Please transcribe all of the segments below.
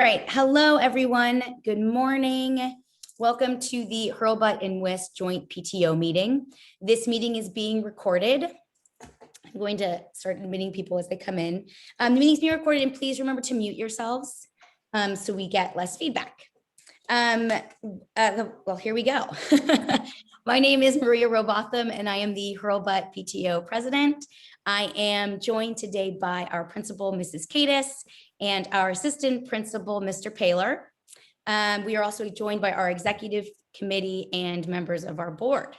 All right. Hello, everyone. Good morning. Welcome to the Hurlbut and WIS joint PTO meeting. This meeting is being recorded. I'm going to start admitting people as they come in. The meeting is being recorded, and please remember to mute yourselves so we get less feedback. Well, here we go. My name is Maria Robotham, and I am the Hurlbut PTO president. I am joined today by our principal, Mrs. Cadis, and our assistant principal, Mr. Paler. We are also joined by our executive committee and members of our board.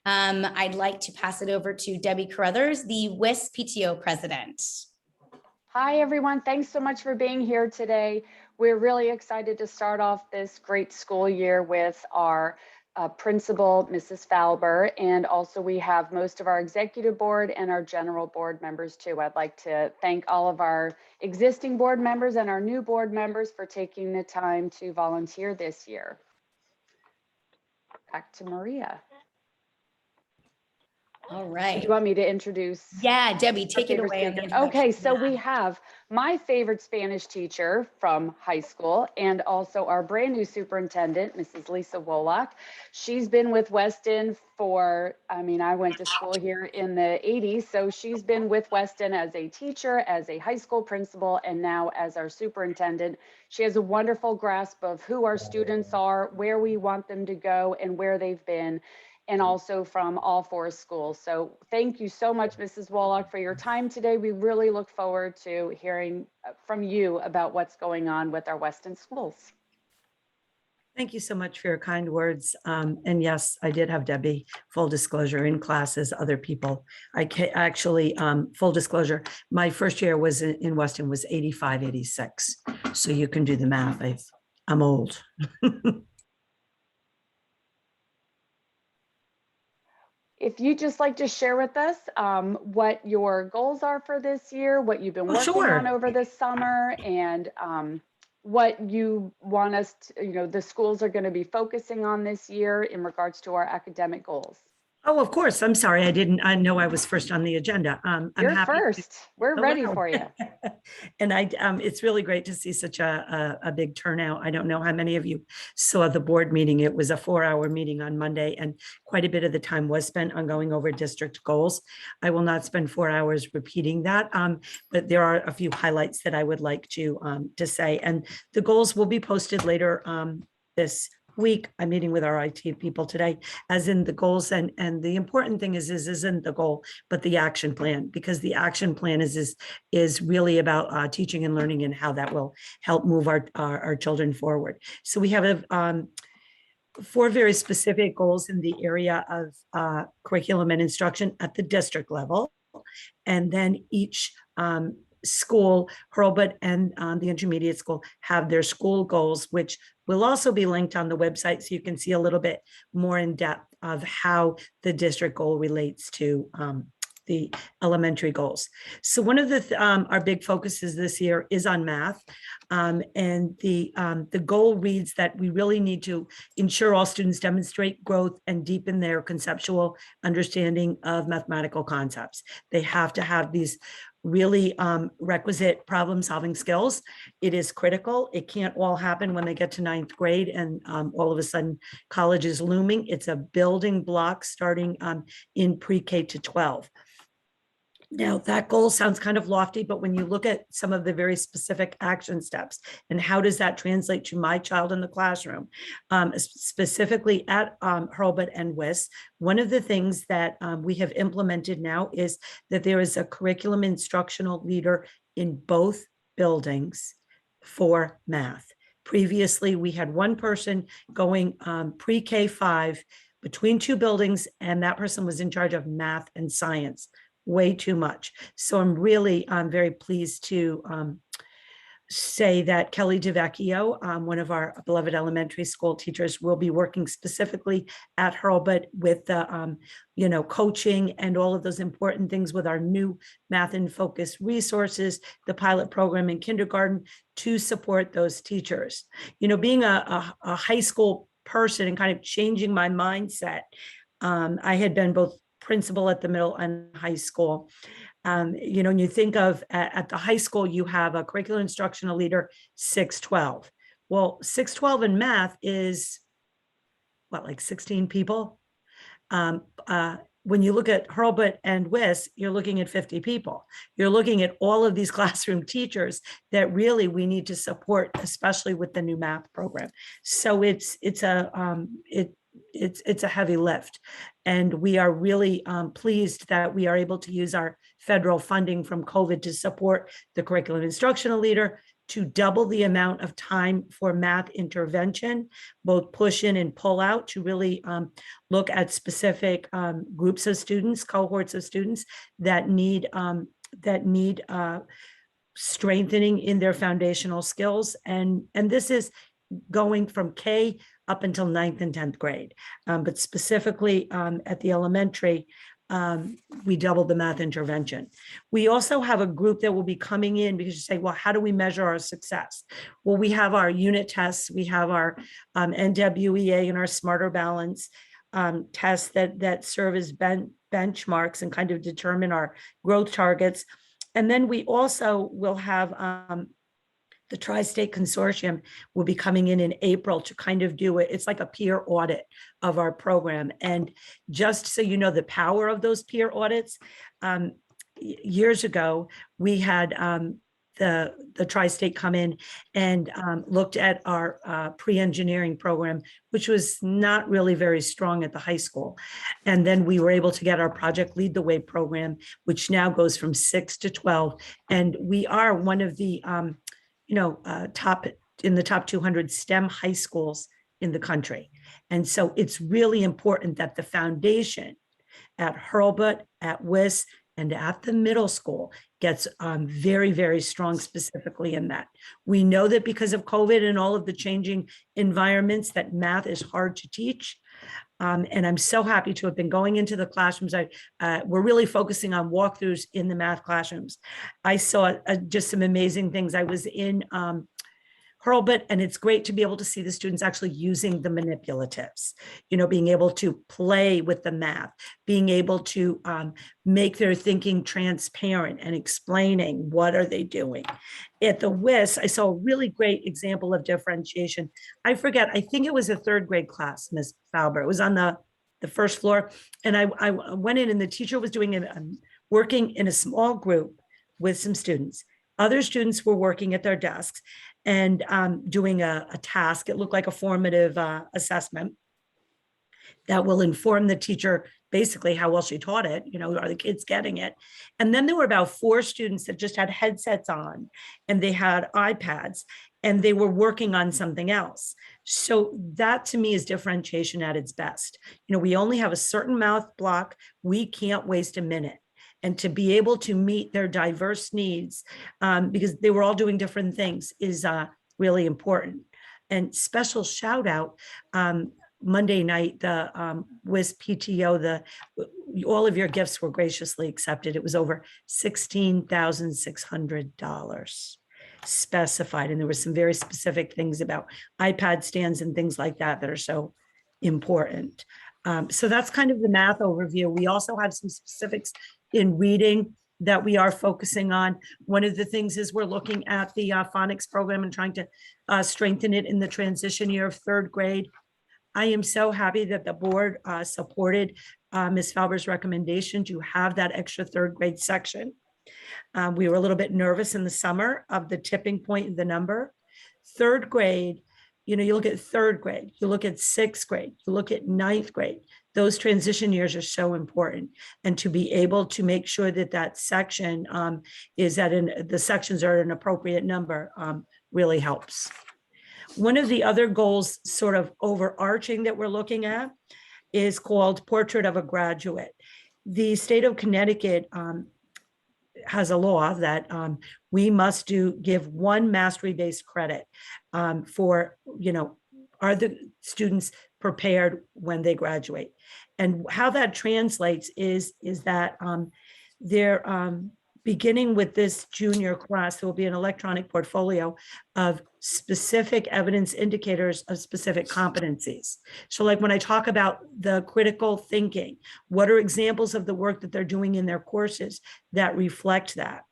I'd like to pass it over to Debbie Carruthers, the WIS PTO president. Hi, everyone. Thanks so much for being here today. We're really excited to start off this great school year with our principal, Mrs. Falber, and also we have most of our executive board and our general board members too. I'd like to thank all of our existing board members and our new board members for taking the time to volunteer this year. Back to Maria. All right. Do you want me to introduce? Yeah, Debbie, take it away. Okay, so we have my favorite Spanish teacher from high school and also our brand new superintendent, Mrs. Lisa Woloch. She's been with Weston for, I went to school here in the 80s, so she's been with Weston as a teacher, as a high school principal, and now as our superintendent. She has a wonderful grasp of who our students are, where we want them to go, and where they've been, and also from all four schools. So thank you so much, Mrs. Woloch, for your time today. We really look forward to hearing from you about what's going on with our Weston schools. Thank you so much for your kind words. And yes, I did have Debbie, full disclosure, in class as other people. Actually, full disclosure, my first year was in Weston was 85, 86. So you can do the math. I'm old. If you'd just like to share with us what your goals are for this year, what you've been working on over this summer, and what you want us to, the schools are going to be focusing on this year in regards to our academic goals. Oh, of course. I'm sorry. I know I was first on the agenda. You're first. We're ready for you. And it's really great to see such a big turnout. I don't know how many of you saw the board meeting. It was a 4-hour meeting on Monday, and quite a bit of the time was spent on going over district goals. I will not spend 4 hours repeating that, but there are a few highlights that I would like to say. And the goals will be posted later this week. I'm meeting with our IT people today, as in the goals, and the important thing isn't the goal, but the action plan, because the action plan is really about teaching and learning and how that will help move our children forward. So we have 4 very specific goals in the area of curriculum and instruction at the district level, and then each school, Hurlbut and the intermediate school, have their school goals, which will also be linked on the website, so you can see a little bit more in depth of how the district goal relates to the elementary goals. So one of our big focuses this year is on math, and the goal reads that we really need to ensure all students demonstrate growth and deepen their conceptual understanding of mathematical concepts. They have to have these really requisite problem-solving skills. It is critical. It can't all happen when they get to 9th grade and all of a sudden college is looming. It's a building block starting in pre-K to 12. Now, that goal sounds kind of lofty, but when you look at some of the very specific action steps and how does that translate to my child in the classroom, specifically at Hurlbut and WIS, one of the things that we have implemented now is that there is a curriculum instructional leader in both buildings for math. Previously, we had one person going pre-K 5 between 2 buildings, and that person was in charge of math and science. Way too much. So I'm very pleased to say that Kelly DeVecchio, one of our beloved elementary school teachers, will be working specifically at Hurlbut with the, coaching and all of those important things with our new Math in Focus resources, the pilot program in kindergarten to support those teachers. Being a high school person and kind of changing my mindset, I had been both principal at the middle and high school. You know, when you think of at the high school, you have a curricular instructional leader, 612. Well, 612 in math is what, like 16 people? Um, when you look at Hurlbut and WIS, you're looking at 50 people. You're looking at all of these classroom teachers that really we need to support, especially with the new math program. So it's a heavy lift, and we are really pleased that we are able to use our federal funding from COVID to support the curriculum instructional leader, to double the amount of time for math intervention, both push in and pull out, to really look at specific groups of students, cohorts of students that need strengthening in their foundational skills. And this is going from K up until 9th and 10th grade. But specifically at the elementary, we doubled the math intervention. We also have a group that will be coming in, because you say, well, how do we measure our success? Well, we have our unit tests, we have our NWEA and our Smarter Balance tests that serve as benchmarks and kind of determine our growth targets. And then we also will have the Tri-State Consortium will be coming in April to kind of do it. It's like a peer audit of our program. And just so you know the power of those peer audits, years ago, we had the Tri-State come in and looked at our pre-engineering program, which was not really very strong at the high school. And then we were able to get our Project Lead the Way program, which now goes from 6 to 12. And we are one of the top 200 STEM high schools in the country. And so it's really important that the foundation at Hurlbut, at WIS, and at the middle school gets very, very strong specifically in that. We know that because of COVID and all of the changing environments, that math is hard to teach. And I'm so happy to have been going into the classrooms. We're really focusing on walkthroughs in the math classrooms. I saw just some amazing things. I was in Hurlbut, and it's great to be able to see the students actually using the manipulatives, being able to play with the math, being able to make their thinking transparent and explaining what are they doing. At the WIS, I saw a really great example of differentiation. I think it was a 3rd grade class, Ms. Falber. It was on the first floor. And I went in, and the teacher was doing working in a small group with some students. Other students were working at their desks and doing a task. It looked like a formative assessment that will inform the teacher basically how well she taught it. Are the kids getting it? And then there were about 4 students that just had headsets on, and they had iPads, and they were working on something else. So that to me is differentiation at its best. We only have a certain mouth block. We can't waste a minute. And to be able to meet their diverse needs, because they were all doing different things, is really important. And special shout out, Monday night, the WIS PTO, all of your gifts were graciously accepted. It was over $16,600 specified. And there were some very specific things about iPad stands and things like that that are so important. So that's kind of the math overview. We also have some specifics in reading that we are focusing on. One of the things is we're looking at the phonics program and trying to strengthen it in the transition year of 3rd grade. I am so happy that the board supported Ms. Falber's recommendation to have that extra 3rd grade section. We were a little bit nervous in the summer of the tipping point in the number. 3rd grade, you look at 3rd grade, you look at 6th grade, you look at 9th grade. Those transition years are so important. And to be able to make sure that section is at the sections are at an appropriate number really helps. One of the other goals, sort of overarching, that we're looking at is called Portrait of a Graduate. The state of Connecticut has a law that we must give 1 mastery-based credit for, are the students prepared when they graduate? And how that translates is that beginning with this junior class, there will be an electronic portfolio of specific evidence indicators of specific competencies. So like when I talk about the critical thinking, what are examples of the work that they're doing in their courses that reflect that?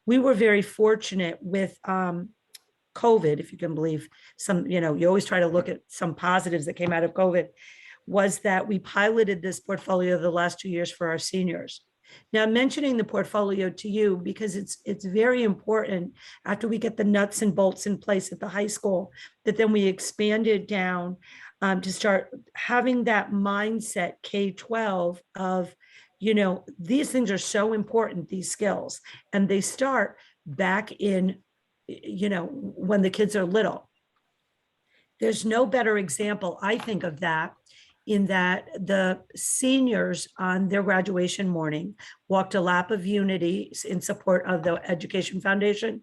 We were very fortunate with COVID, if you can believe some, you always try to look at some positives that came out of COVID, was that we piloted this portfolio the last 2 years for our seniors. Now, I'm mentioning the portfolio to you because it's very important after we get the nuts and bolts in place at the high school, that then we expand it down to start having that mindset K-12 of, these things are so important, these skills, and they start back in, when the kids are little. There's no better example, I think, of that in that the seniors on their graduation morning walked a lap of unity in support of the Education Foundation.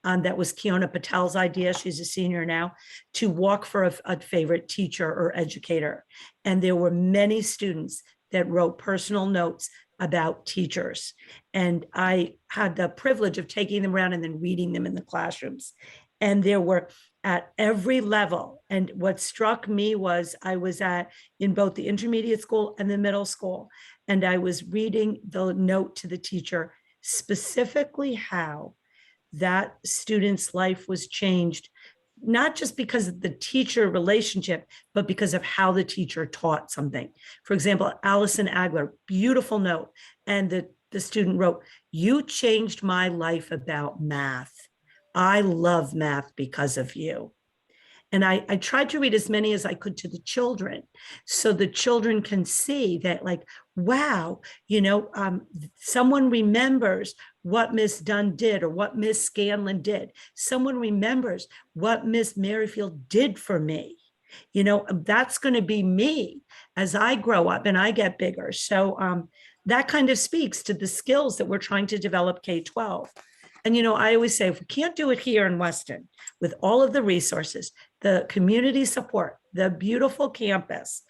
That was Kiona Patel's idea. She's a senior now, to walk for a favorite teacher or educator. And there were many students that wrote personal notes about teachers. And I had the privilege of taking them around and then reading them in the classrooms. And there were at every level. And what struck me was I was in both the intermediate school and the middle school. And I was reading the note to the teacher, specifically how that student's life was changed, not just because of the teacher relationship, but because of how the teacher taught something. For example, Allison Agler, beautiful note. And the student wrote, "You changed my life about math. I love math because of you." And I tried to read as many as I could to the children, so the children can see that, like, wow, someone remembers what Miss Dunn did or what Miss Scanlon did. Someone remembers what Miss Merrifield did for me. That's going to be me as I grow up and I get bigger. So that kind of speaks to the skills that we're trying to develop K-12. And, I always say, if we can't do it here in Weston with all of the resources, the community support, the beautiful campus,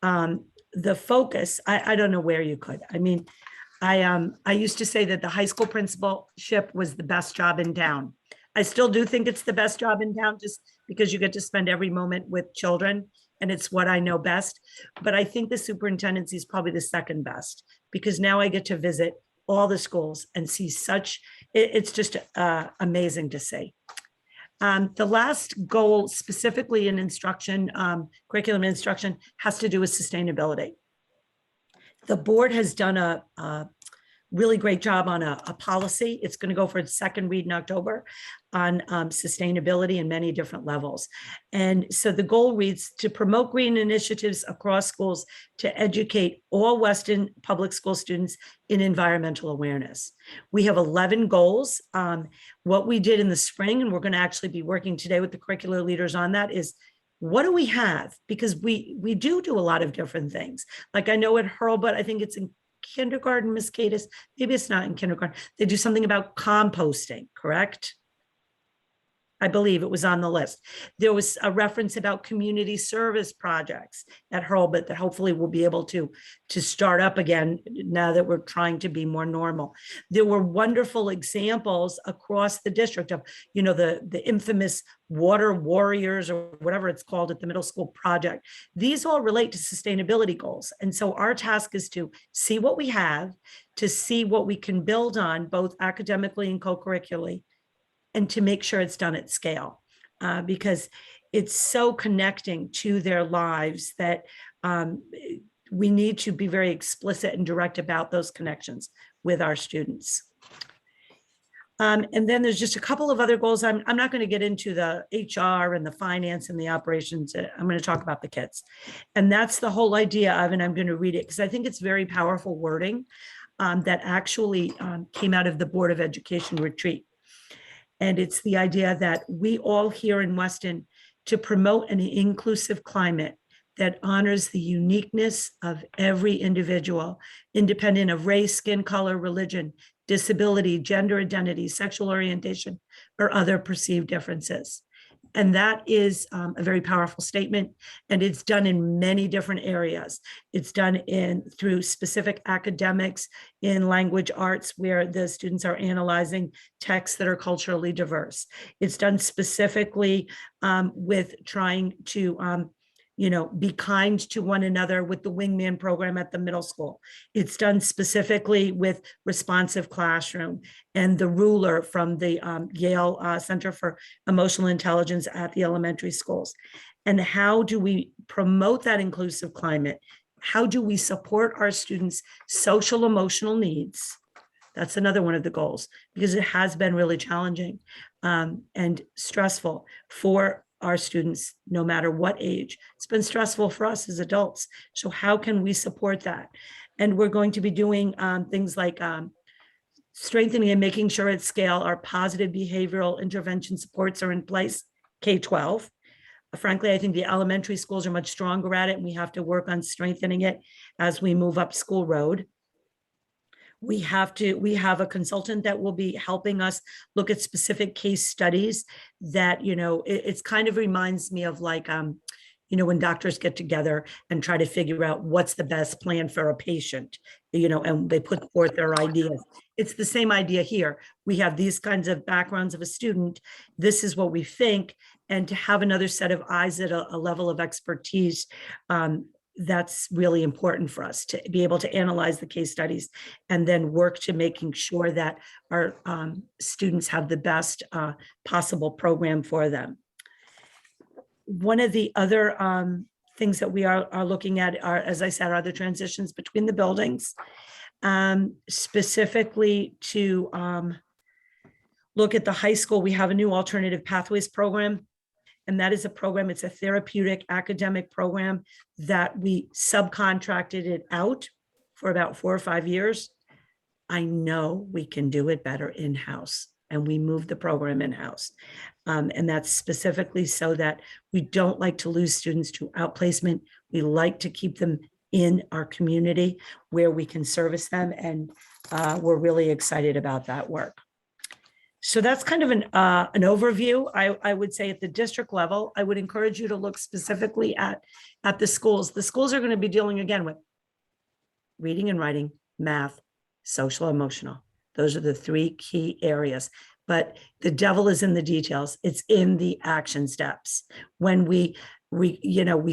the focus, I don't know where you could. I mean, I used to say that the high school principalship was the best job in town. I still do think it's the best job in town, just because you get to spend every moment with children and it's what I know best. But I think the superintendency is probably the second best, because now I get to visit all the schools and see it's just amazing to see. The last goal specifically in instruction, curriculum instruction, has to do with sustainability. The board has done a really great job on a policy. It's going to go for its second read in October on sustainability in many different levels. And so the goal reads, to promote green initiatives across schools to educate all Weston public school students in environmental awareness. We have 11 goals. What we did in the spring, and we're going to actually be working today with the curricular leaders on that, is what do we have? Because we do a lot of different things. Like I know at Hurlbut, I think it's in kindergarten, Miss Cadis, maybe it's not in kindergarten, they do something about composting, correct? I believe it was on the list. There was a reference about community service projects at Hurlbut that hopefully we'll be able to start up again now that we're trying to be more normal. There were wonderful examples across the district of, the infamous water warriors or whatever it's called at the middle school project. These all relate to sustainability goals. And so our task is to see what we have, to see what we can build on both academically and co-curricularly, and to make sure it's done at scale, because it's so connecting to their lives that we need to be very explicit and direct about those connections with our students. And then there's just a couple of other goals. I'm not going to get into the HR and the finance and the operations. I'm going to talk about the kids. And that's the whole idea of, and I'm going to read it because I think it's very powerful wording that actually came out of the Board of Education retreat. And it's the idea that we all here in Weston to promote an inclusive climate that honors the uniqueness of every individual, independent of race, skin color, religion, disability, gender identity, sexual orientation, or other perceived differences. And that is a very powerful statement. And it's done in many different areas. It's done through specific academics in language arts, where the students are analyzing texts that are culturally diverse. It's done specifically with trying to be kind to one another with the Wingman program at the middle school. It's done specifically with responsive classroom and the ruler from the Yale Center for Emotional Intelligence at the elementary schools. And how do we promote that inclusive climate? How do we support our students' social emotional needs? That's another one of the goals, because it has been really challenging and stressful for our students, no matter what age. It's been stressful for us as adults. So how can we support that? And we're going to be doing things like strengthening and making sure at scale our positive behavioral intervention supports are in place, K-12. Frankly, I think the elementary schools are much stronger at it, and we have to work on strengthening it as we move up school road. We have a consultant that will be helping us look at specific case studies that, it's kind of reminds me of like, when doctors get together and try to figure out what's the best plan for a patient, and they put forth their ideas. It's the same idea here. We have these kinds of backgrounds of a student. This is what we think. And to have another set of eyes at a level of expertise, that's really important for us to be able to analyze the case studies and then work to making sure that our students have the best possible program for them. One of the other things that we are looking at are, as I said, are the transitions between the buildings, specifically to look at the high school. We have a new alternative pathways program. And that is a program, it's a therapeutic academic program that we subcontracted it out for about 4 or 5 years. I know we can do it better in-house, and we moved the program in-house. And that's specifically so that we don't like to lose students to outplacement. We like to keep them in our community where we can service them. And we're really excited about that work. So that's kind of an overview. I would say at the district level, I would encourage you to look specifically at the schools. The schools are going to be dealing again with reading and writing, math, social, emotional. Those are the 3 key areas. But the devil is in the details. It's in the action steps. When we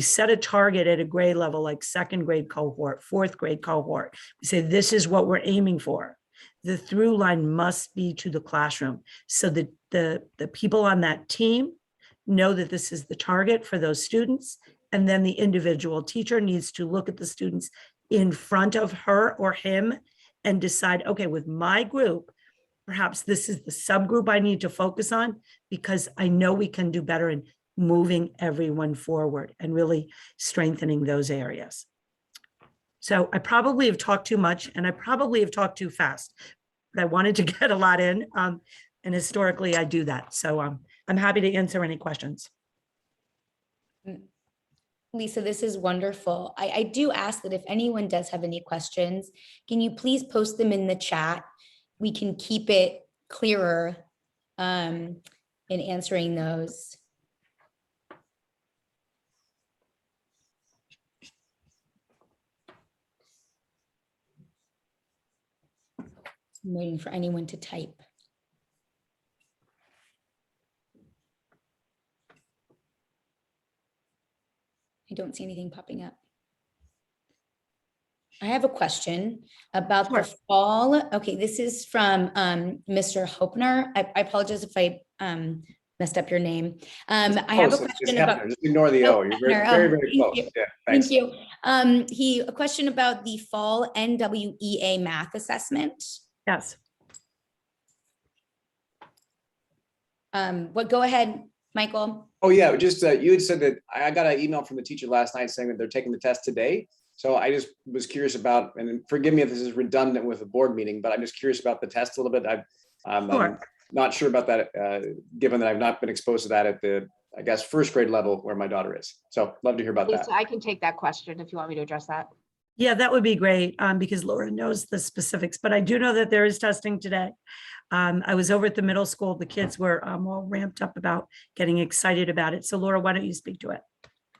set a target at a grade level, like 2nd grade cohort, 4th grade cohort, we say, this is what we're aiming for. The through line must be to the classroom, so that the people on that team know that this is the target for those students. And then the individual teacher needs to look at the students in front of her or him and decide, okay, with my group, perhaps this is the subgroup I need to focus on, because I know we can do better in moving everyone forward and really strengthening those areas. So I probably have talked too much, and I probably have talked too fast, but I wanted to get a lot in. And historically I do that. So I'm happy to answer any questions. Lisa, this is wonderful. I do ask that if anyone does have any questions, can you please post them in the chat? We can keep it clearer in answering those. I'm waiting for anyone to type. I don't see anything popping up. I have a question about the fall. Okay, this is from Mr. Hopner. I apologize if I messed up your name. I have a question about. Just ignore the O. You're very close. You. Yeah, thanks. Thank you. A question about the fall NWEA math assessment. Yes. Go ahead, Michael. Oh yeah, just you had said that I got an email from the teacher last night saying that they're taking the test today. So I just was curious about, and forgive me if this is redundant with a board meeting, but I'm just curious about the test a little bit. I'm not sure about that, given that I've not been exposed to that at the, I guess, 1st grade level where my daughter is. So love to hear about that. I can take that question if you want me to address that. Yeah, that would be great, because Laura knows the specifics, but I do know that there is testing today. I was over at the middle school. The kids were all ramped up about getting excited about it. So Laura, why don't you speak to it?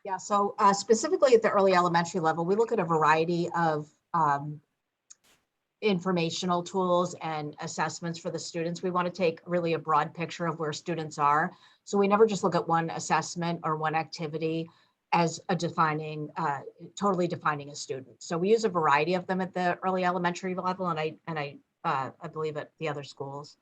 Yeah, so specifically at the early elementary level, we look at a variety of informational tools and assessments for the students. We want to take really a broad picture of where students are. So we never just look at one assessment or one activity as a totally defining a student. So we use a variety of them at the early elementary level, and I believe at the other schools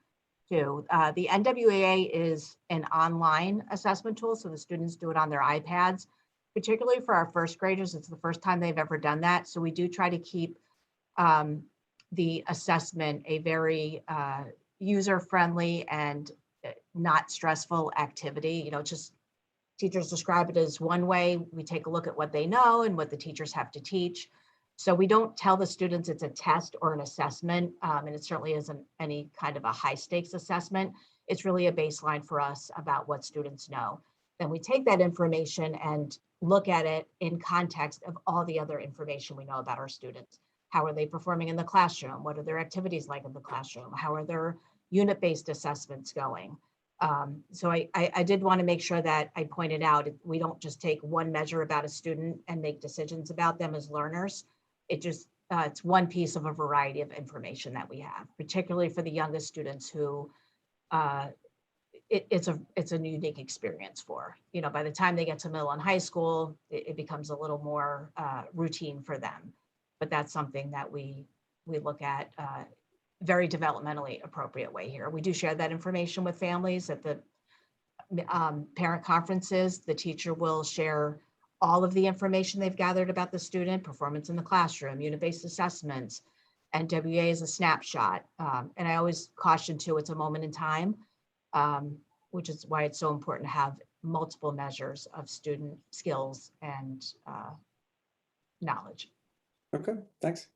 too. The NWEA is an online assessment tool, so the students do it on their iPads. Particularly for our first graders, it's the first time they've ever done that. So we do try to keep the assessment a very user-friendly and not stressful activity. You know, just teachers describe it as one way. We take a look at what they know and what the teachers have to teach. So we don't tell the students it's a test or an assessment, and it certainly isn't any kind of a high stakes assessment. It's really a baseline for us about what students know. Then we take that information and look at it in context of all the other information we know about our students. How are they performing in the classroom? What are their activities like in the classroom? How are their unit-based assessments going? So I did want to make sure that I pointed out, we don't just take one measure about a student and make decisions about them as learners. It's one piece of a variety of information that we have, particularly for the youngest students who it's a unique experience for. You know, by the time they get to middle and high school, it becomes a little more routine for them. But that's something that we look at very developmentally appropriate way here. We do share that information with families at the parent conferences. The teacher will share all of the information they've gathered about the student, performance in the classroom, unit-based assessments, and WA is a snapshot. And I always caution too, it's a moment in time, which is why it's so important to have multiple measures of student skills and knowledge. Okay, thanks.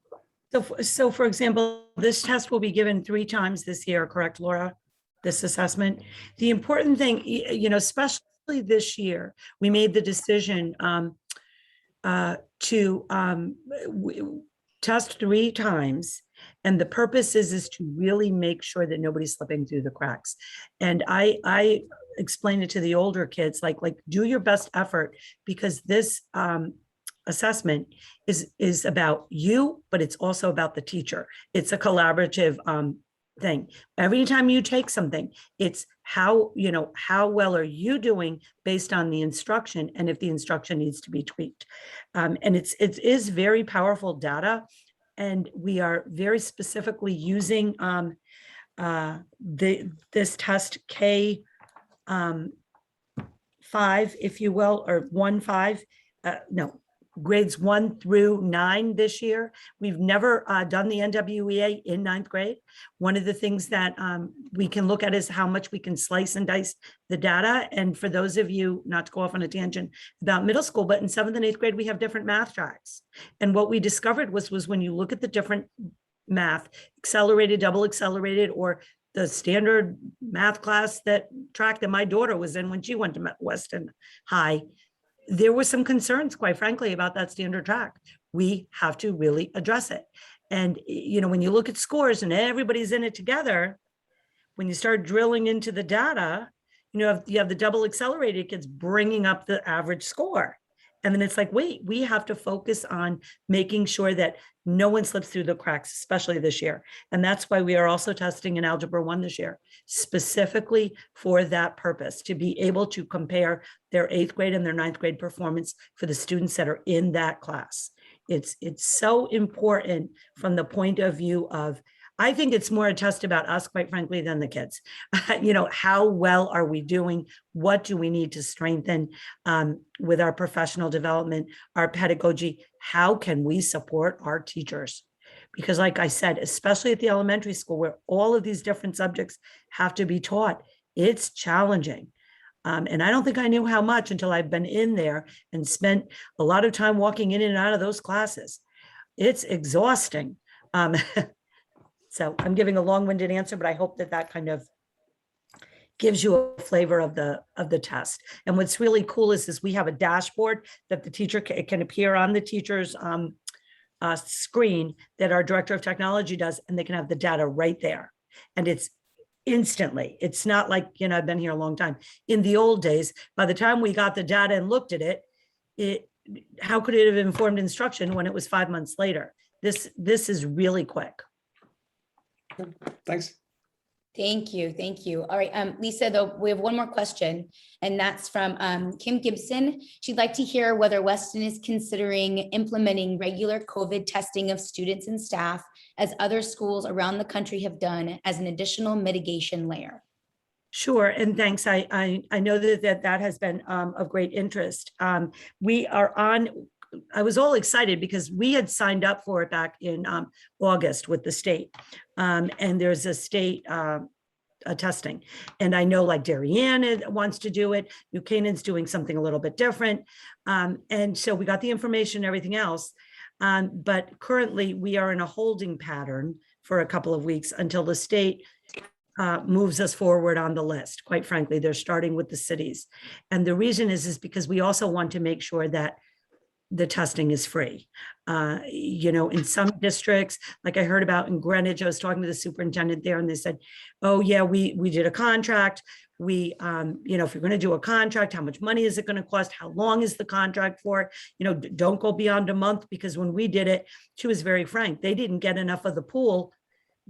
So for example, this test will be given 3 times this year, correct, Laura? This assessment. The important thing, you know, especially this year, we made the decision to test 3 times. And the purpose is to really make sure that nobody's slipping through the cracks. And I explained it to the older kids, like do your best effort, because this assessment is about you, but it's also about the teacher. It's a collaborative thing. Every time you take something, it's how well are you doing based on the instruction, and if the instruction needs to be tweaked. And it is very powerful data, and we are very specifically using this test K 5, if you will, or 1-5. No, grades 1 through 9 this year. We've never done the NWEA in 9th grade. One of the things that we can look at is how much we can slice and dice the data. And for those of you, not to go off on a tangent about middle school, but in 7th and 8th grade, we have different math tracks. And what we discovered was when you look at the different math, accelerated, double accelerated, or the standard math class track that my daughter was in when she went to Weston High, there were some concerns, quite frankly, about that standard track. We have to really address it. And, you know, when you look at scores and everybody's in it together, when you start drilling into the data, you have the double accelerated kids bringing up the average score. And then it's like, wait, we have to focus on making sure that no one slips through the cracks, especially this year. And that's why we are also testing in Algebra 1 this year, specifically for that purpose, to be able to compare their 8th grade and their 9th grade performance for the students that are in that class. It's so important from the point of view of, I think it's more a test about us, quite frankly, than the kids. You know, how well are we doing? What do we need to strengthen with our professional development, our pedagogy? How can we support our teachers? Because like I said, especially at the elementary school where all of these different subjects have to be taught, it's challenging. And I don't think I knew how much until I've been in there and spent a lot of time walking in and out of those classes. It's exhausting. So I'm giving a long-winded answer, but I hope that kind of gives you a flavor of the test. And what's really cool is we have a dashboard that the teacher can appear on the teacher's screen that our director of technology does, and they can have the data right there. And it's instantly. It's not like, I've been here a long time. In the old days, by the time we got the data and looked at it, how could it have informed instruction when it was 5 months later? This is really quick. Thanks. Thank you. Thank you. All right, Lisa, though, we have one more question, and that's from Kim Gibson. She'd like to hear whether Weston is considering implementing regular COVID testing of students and staff, as other schools around the country have done, as an additional mitigation layer. Sure, and thanks. I know that has been of great interest. We are on. I was all excited because we had signed up for it back in August with the state, and there's a state testing, and I know like Darien wants to do it. New Canaan's doing something a little bit different, and so we got the information and everything else. But currently, we are in a holding pattern for a couple of weeks until the state moves us forward on the list. Quite frankly, they're starting with the cities. And the reason is because we also want to make sure that the testing is free. In some districts, like I heard about in Greenwich, I was talking to the superintendent there and they said, oh yeah, we did a contract. If you're going to do a contract, how much money is it going to cost? How long is the contract for? Don't go beyond a month, because when we did it, she was very frank. They didn't get enough of the pool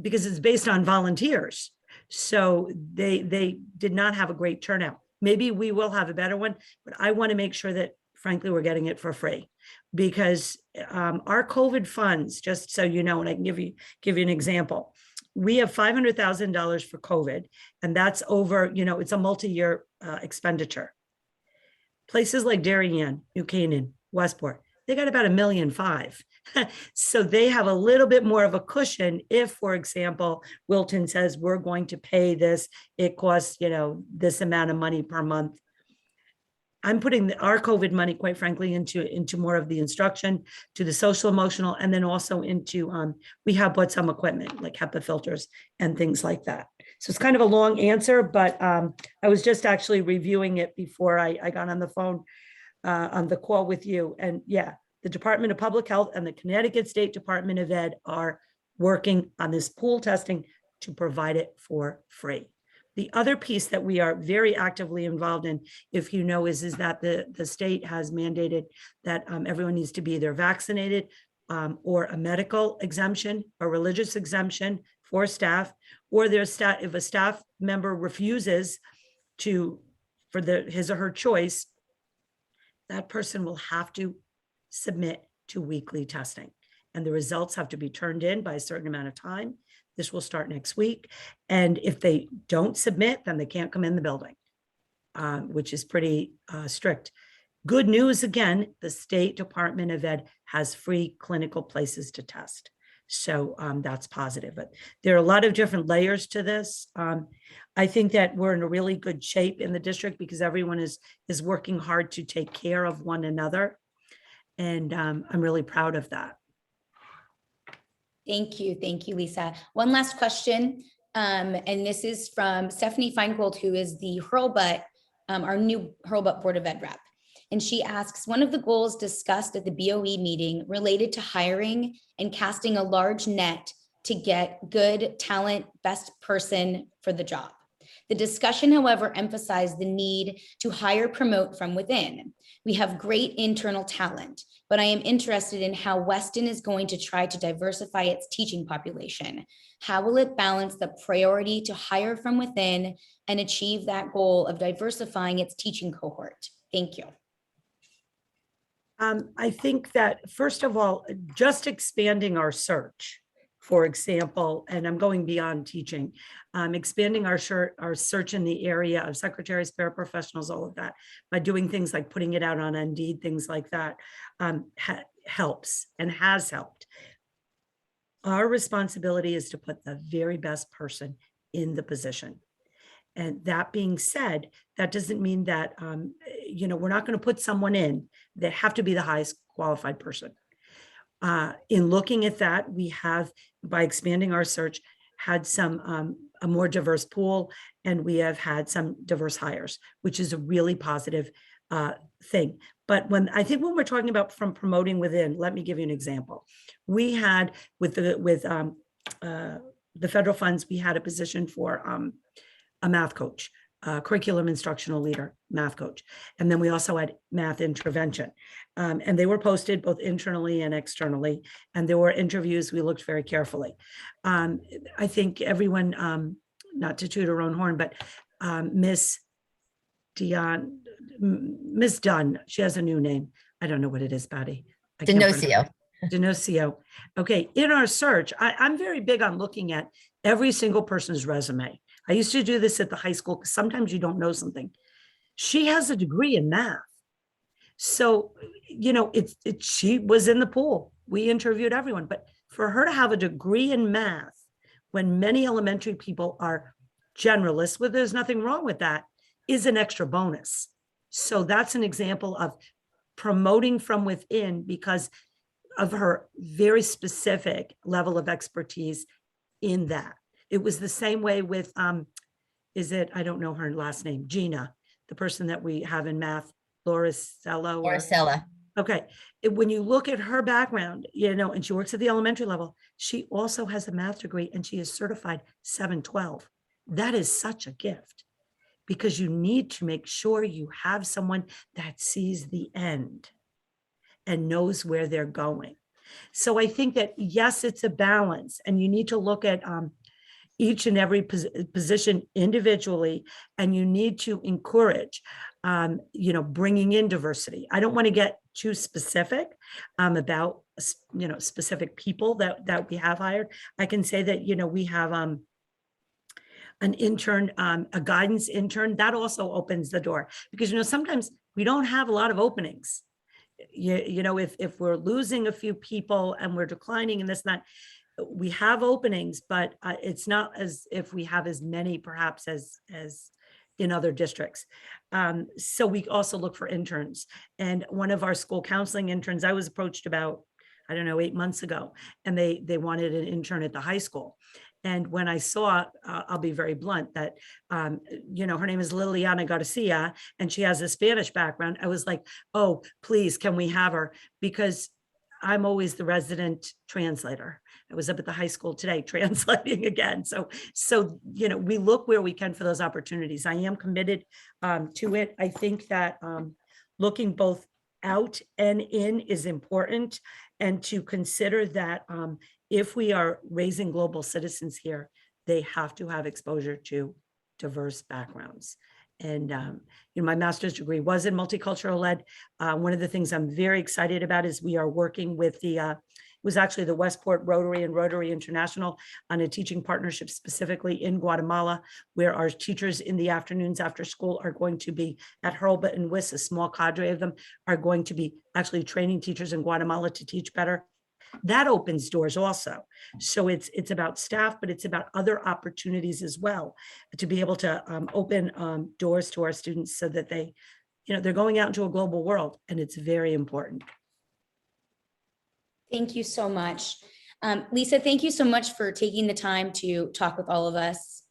because it's based on volunteers. So they did not have a great turnout. Maybe we will have a better one, but I want to make sure that, frankly, we're getting it for free, because our COVID funds, just so you know, and I can give you an example, we have $500,000 for COVID, and that's over, it's a multi-year expenditure. Places like Darien, New Canaan, Westport, they got about $1.5 million. So they have a little bit more of a cushion if, for example, Wilton says we're going to pay this, it costs, this amount of money per month. I'm putting our COVID money, quite frankly, into more of the instruction, to the social emotional, and then also into, we have bought some equipment like HEPA filters and things like that. So it's kind of a long answer, but I was just actually reviewing it before I got on the phone, on the call with you. And yeah, the Department of Public Health and the Connecticut State Department of Ed are working on this pool testing to provide it for free. The other piece that we are very actively involved in, if you know, is that the state has mandated that everyone needs to be either vaccinated or a medical exemption or religious exemption for staff, or if a staff member refuses for his or her choice, that person will have to submit to weekly testing. And the results have to be turned in by a certain amount of time. This will start next week. And if they don't submit, then they can't come in the building, which is pretty strict. Good news, again, the State Department of Ed has free clinical places to test. So that's positive. But there are a lot of different layers to this. I think that we're in a really good shape in the district because everyone is working hard to take care of one another. And I'm really proud of that. Thank you, Lisa. One last question, and this is from Stephanie Feingold, who is the Hurlbut, our new Hurlbut Board of Ed rep. And she asks, one of the goals discussed at the BOE meeting related to hiring and casting a large net to get good talent, best person for the job. The discussion, however, emphasized the need to hire, promote from within. We have great internal talent, but I am interested in how Weston is going to try to diversify its teaching population. How will it balance the priority to hire from within and achieve that goal of diversifying its teaching cohort? Thank you. I think that, first of all, just expanding our search, for example, and I'm going beyond teaching, expanding our search in the area of secretaries, paraprofessionals, all of that, by doing things like putting it out on Indeed, things like that, helps and has helped. Our responsibility is to put the very best person in the position. And that being said, that doesn't mean that, we're not going to put someone in. They have to be the highest qualified person. In looking at that, we have, by expanding our search, had a more diverse pool, and we have had some diverse hires, which is a really positive thing. But I think when we're talking about from promoting within, let me give you an example. We had with the federal funds, we had a position for a math coach, curriculum instructional leader, math coach. And then we also had math intervention. And they were posted both internally and externally. And there were interviews, we looked very carefully. I think everyone, not to toot her own horn, but Miss Dunn, she has a new name. I don't know what it is, Patty. Denocio. Denocio. Okay, in our search, I'm very big on looking at every single person's resume. I used to do this at the high school because sometimes you don't know something. She has a degree in math. So, you know, she was in the pool. We interviewed everyone, but for her to have a degree in math when many elementary people are generalists, well, there's nothing wrong with that, is an extra bonus. So that's an example of promoting from within because of her very specific level of expertise in that. It was the same way with, I don't know her last name, Gina, the person that we have in math, Lauricella. Marcella. Okay, when you look at her background, you know, and she works at the elementary level, she also has a math degree and she is certified 712. That is such a gift because you need to make sure you have someone that sees the end and knows where they're going. So I think that, yes, it's a balance and you need to look at each and every position individually, and you need to encourage, you know, bringing in diversity. I don't want to get too specific about, you know, specific people that we have hired. I can say that, you know, we have an intern, a guidance intern, that also opens the door because, you know, sometimes we don't have a lot of openings. You know, if we're losing a few people and we're declining and this and that, we have openings, but it's not as if we have as many perhaps as in other districts. So we also look for interns. And one of our school counseling interns, I was approached about, I don't know, 8 months ago, and they wanted an intern at the high school. And when I saw, I'll be very blunt, that, you know, her name is Liliana Garcia, and she has a Spanish background. I was like, oh, please, can we have her? Because I'm always the resident translator. I was up at the high school today translating again. So, you know, we look where we can for those opportunities. I am committed to it. I think that looking both out and in is important, and to consider that if we are raising global citizens here, they have to have exposure to diverse backgrounds. And, you know, my master's degree was in multicultural ed. One of the things I'm very excited about is we are working with it was actually the Westport Rotary and Rotary International on a teaching partnership specifically in Guatemala, where our teachers in the afternoons after school are going to be at Hurlbut and WIS, a small cadre of them are going to be actually training teachers in Guatemala to teach better. That opens doors also. So it's about staff, but it's about other opportunities as well to be able to open doors to our students so that they, you know, they're going out into a global world, and it's very important. Thank you so much. Lisa, thank you so much for taking the time to talk with all of us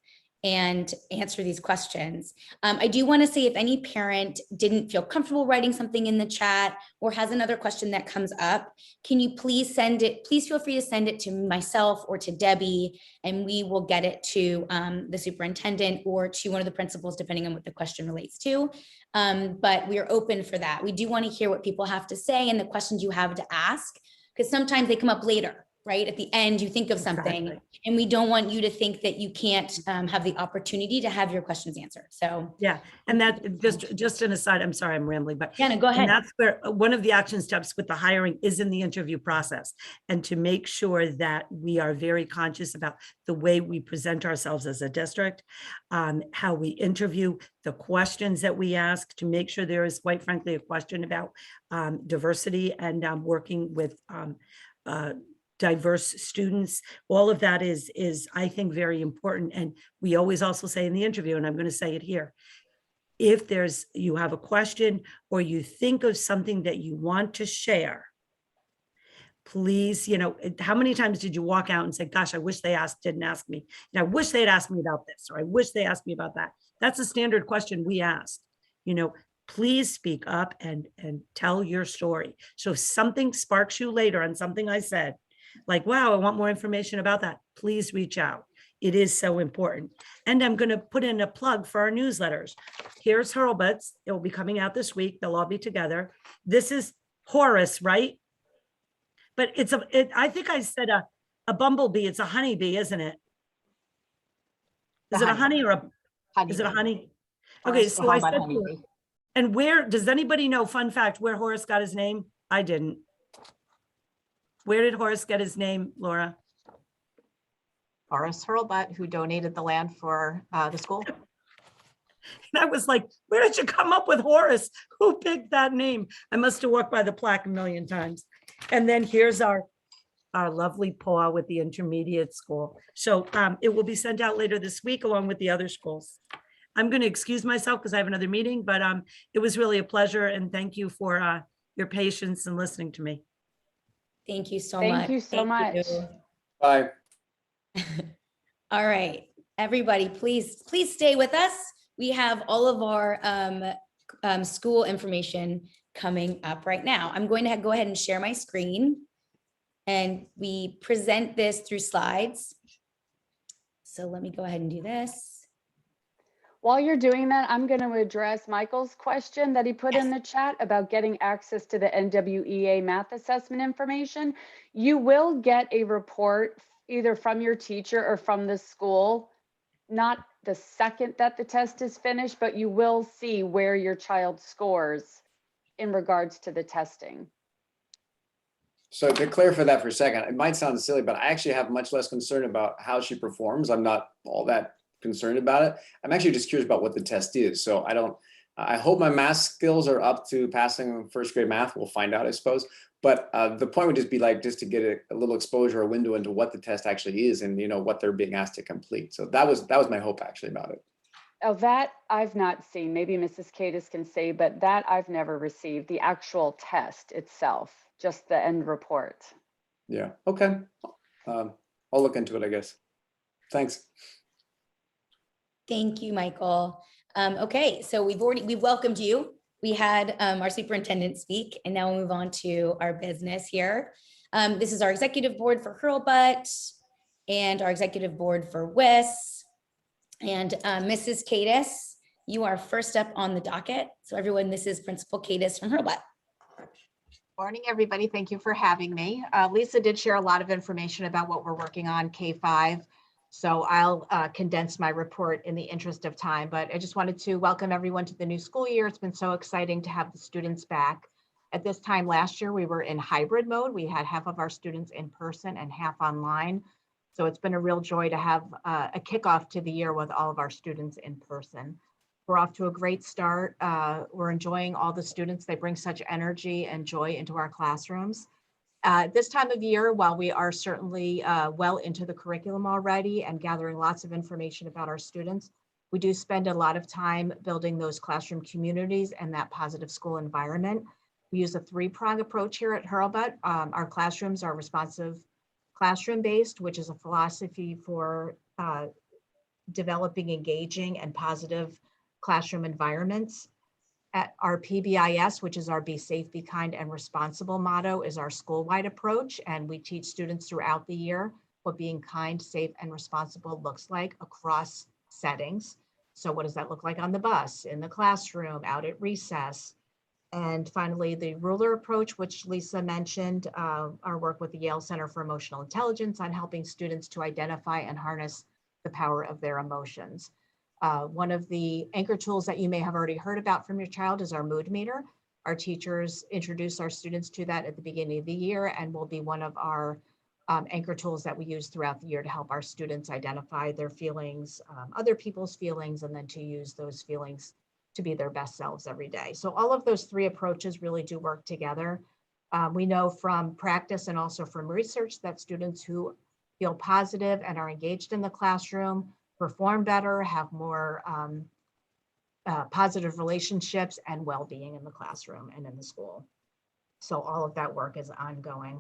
and answer these questions. I do want to say, if any parent didn't feel comfortable writing something in the chat or has another question that comes up, can you please send it? Please feel free to send it to myself or to Debbie, and we will get it to the superintendent or to one of the principals, depending on what the question relates to. But we are open for that. We do want to hear what people have to say and the questions you have to ask, because sometimes they come up later, right? At the end, you think of something, Exactly. and we don't want you to think that you can't have the opportunity to have your questions answered. So Yeah, and that just an aside, I'm sorry, I'm rambling, but Jenna, go ahead. and that's where one of the action steps with the hiring is in the interview process, and to make sure that we are very conscious about the way we present ourselves as a district, how we interview, the questions that we ask, to make sure there is, quite frankly, a question about diversity and working with diverse students. All of that is I think very important. And we always also say in the interview, and I'm going to say it here, if you have a question or you think of something that you want to share, please, you know, how many times did you walk out and say, gosh, I wish they didn't ask me. And I wish they'd asked me about this, or I wish they asked me about that. That's a standard question we ask. You know, please speak up and tell your story. So if something sparks you later on something I said, like, wow, I want more information about that, please reach out. It is so important. And I'm going to put in a plug for our newsletters. Here's Hurlbut's. It will be coming out this week. They'll all be together. This is Horace, right? But I think I said a bumblebee. It's a honeybee, isn't it? Is it a honey or is it a honey? Okay, so I said, and where, does anybody know, fun fact, where Horace got his name? I didn't. Where did Horace get his name, Laura? Horace Hurlbut, who donated the land for the school. And I was like, where did you come up with Horace? Who picked that name? I must have walked by the plaque a million times. And then here's our lovely paw with the intermediate school. So it will be sent out later this week along with the other schools. I'm going to excuse myself because I have another meeting, but it was really a pleasure. And thank you for your patience and listening to me. Thank you so much. Thank you so much. Bye. All right, everybody, please stay with us. We have all of our school information coming up right now. I'm going to go ahead and share my screen, and we present this through slides. So let me go ahead and do this. While you're doing that, I'm going to address Michael's question that he put in the chat about getting access to the NWEA math assessment information. You will get a report either from your teacher or from the school, not the second that the test is finished, but you will see where your child scores in regards to the testing. So to clarify that for a second, it might sound silly, but I actually have much less concern about how she performs. I'm not all that concerned about it. I'm actually just curious about what the test is. So I hope my math skills are up to passing first grade math. We'll find out, I suppose. But the point would just be like, just to get a little exposure, a window into what the test actually is and, you know, what they're being asked to complete. So that was my hope actually about it. Oh, that I've not seen. Maybe Mrs. Cadis can say, but that I've never received, the actual test itself, just the end report. Yeah, okay. I'll look into it, I guess. Thanks. Thank you, Michael. Okay, so we welcomed you. We had our superintendent speak, and now we'll move on to our business here. This is our executive board for Hurlbut and our executive board for WIS. And Mrs. Cadis, you are first up on the docket. So everyone, this is Principal Cadis from Hurlbut. Morning, everybody. Thank you for having me. Lisa did share a lot of information about what we're working on K-5. So I'll condense my report in the interest of time, but I just wanted to welcome everyone to the new school year. It's been so exciting to have the students back. At this time last year, we were in hybrid mode. We had half of our students in person and half online. So it's been a real joy to have a kickoff to the year with all of our students in person. We're off to a great start. We're enjoying all the students. They bring such energy and joy into our classrooms. This time of year, while we are certainly well into the curriculum already and gathering lots of information about our students, we do spend a lot of time building those classroom communities and that positive school environment. We use a three-prong approach here at Hurlbut. Our classrooms are responsive classroom-based, which is a philosophy for developing engaging and positive classroom environments. At our PBIS, which is our Be Safe, Be Kind, and Responsible motto, is our school-wide approach, and we teach students throughout the year what being kind, safe, and responsible looks like across settings. So what does that look like on the bus, in the classroom, out at recess? And finally, the ruler approach, which Lisa mentioned, our work with the Yale Center for Emotional Intelligence on helping students to identify and harness the power of their emotions. One of the anchor tools that you may have already heard about from your child is our mood meter. Our teachers introduce our students to that at the beginning of the year and will be one of our anchor tools that we use throughout the year to help our students identify their feelings, other people's feelings, and then to use those feelings to be their best selves every day. So all of those three approaches really do work together. We know from practice and also from research that students who feel positive and are engaged in the classroom perform better, have more positive relationships and well-being in the classroom and in the school. So all of that work is ongoing.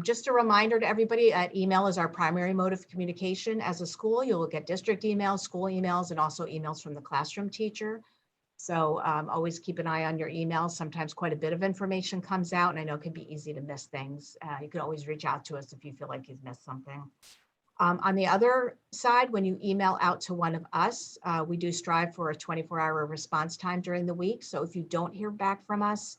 Just a reminder to everybody, email is our primary mode of communication. As a school, you will get district emails, school emails, and also emails from the classroom teacher. So always keep an eye on your emails. Sometimes quite a bit of information comes out, and I know it can be easy to miss things. You can always reach out to us if you feel like you've missed something. On the other side, when you email out to one of us, we do strive for a 24-hour response time during the week. So if you don't hear back from us,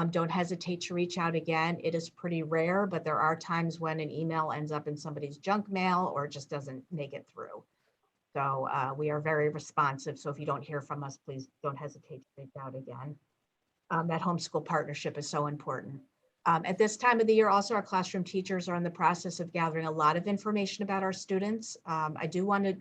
don't hesitate to reach out again. It is pretty rare, but there are times when an email ends up in somebody's junk mail or just doesn't make it through. So we are very responsive. So if you don't hear from us, please don't hesitate to reach out again. That homeschool partnership is so important. At this time of the year, also, our classroom teachers are in the process of gathering a lot of information about our students. I do want to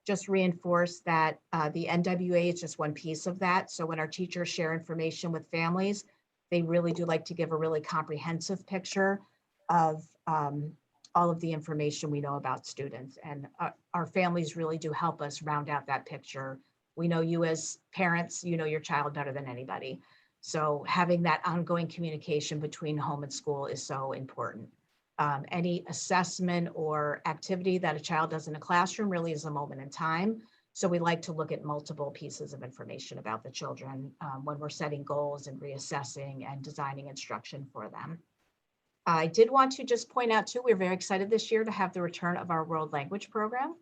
just reinforce that the NWA is just one piece of that. So when our teachers share information with families, they really do like to give a really comprehensive picture of all of the information we know about students. And our families really do help us round out that picture. We know you as parents, you know your child better than anybody. So having that ongoing communication between home and school is so important. Any assessment or activity that a child does in a classroom really is a moment in time. So we like to look at multiple pieces of information about the children when we're setting goals and reassessing and designing instruction for them. I did want to just point out too, we're very excited this year to have the return of our world language program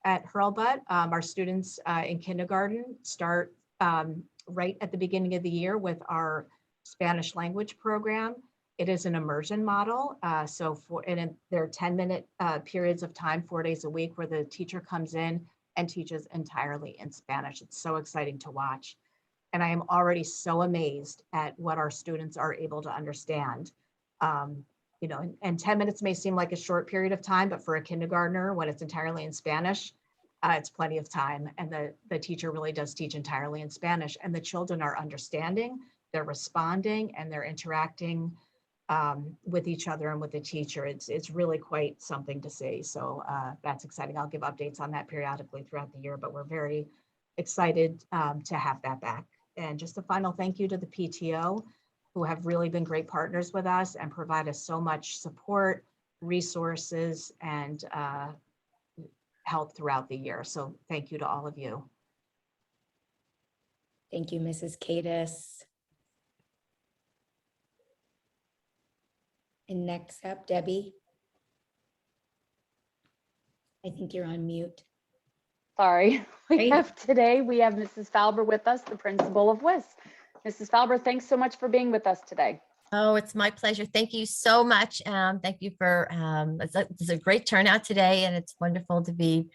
at Hurlbut. Our students in kindergarten start right at the beginning of the year with our Spanish language program. It is an immersion model. So there are 10-minute periods of time, 4 days a week, where the teacher comes in and teaches entirely in Spanish. It's so exciting to watch. And I am already so amazed at what our students are able to understand. You know, and 10 minutes may seem like a short period of time, but for a kindergartner, when it's entirely in Spanish, it's plenty of time. And the teacher really does teach entirely in Spanish, and the children are understanding, they're responding, and they're interacting with each other and with the teacher. It's really quite something to see. So that's exciting. I'll give updates on that periodically throughout the year, but we're very excited to have that back. And just a final thank you to the PTO, who have really been great partners with us and provide us so much support, resources, and help throughout the year. So thank you to all of you. Thank you, Mrs. Cadis. And next up, Debbie. I think you're on mute. Sorry, we Great. have Mrs. Falber with us, the principal of WIS. Mrs. Falber, thanks so much for being with us today. Oh, it's my pleasure. Thank you so much. Thank you for, it's a great turnout today, and it's wonderful to be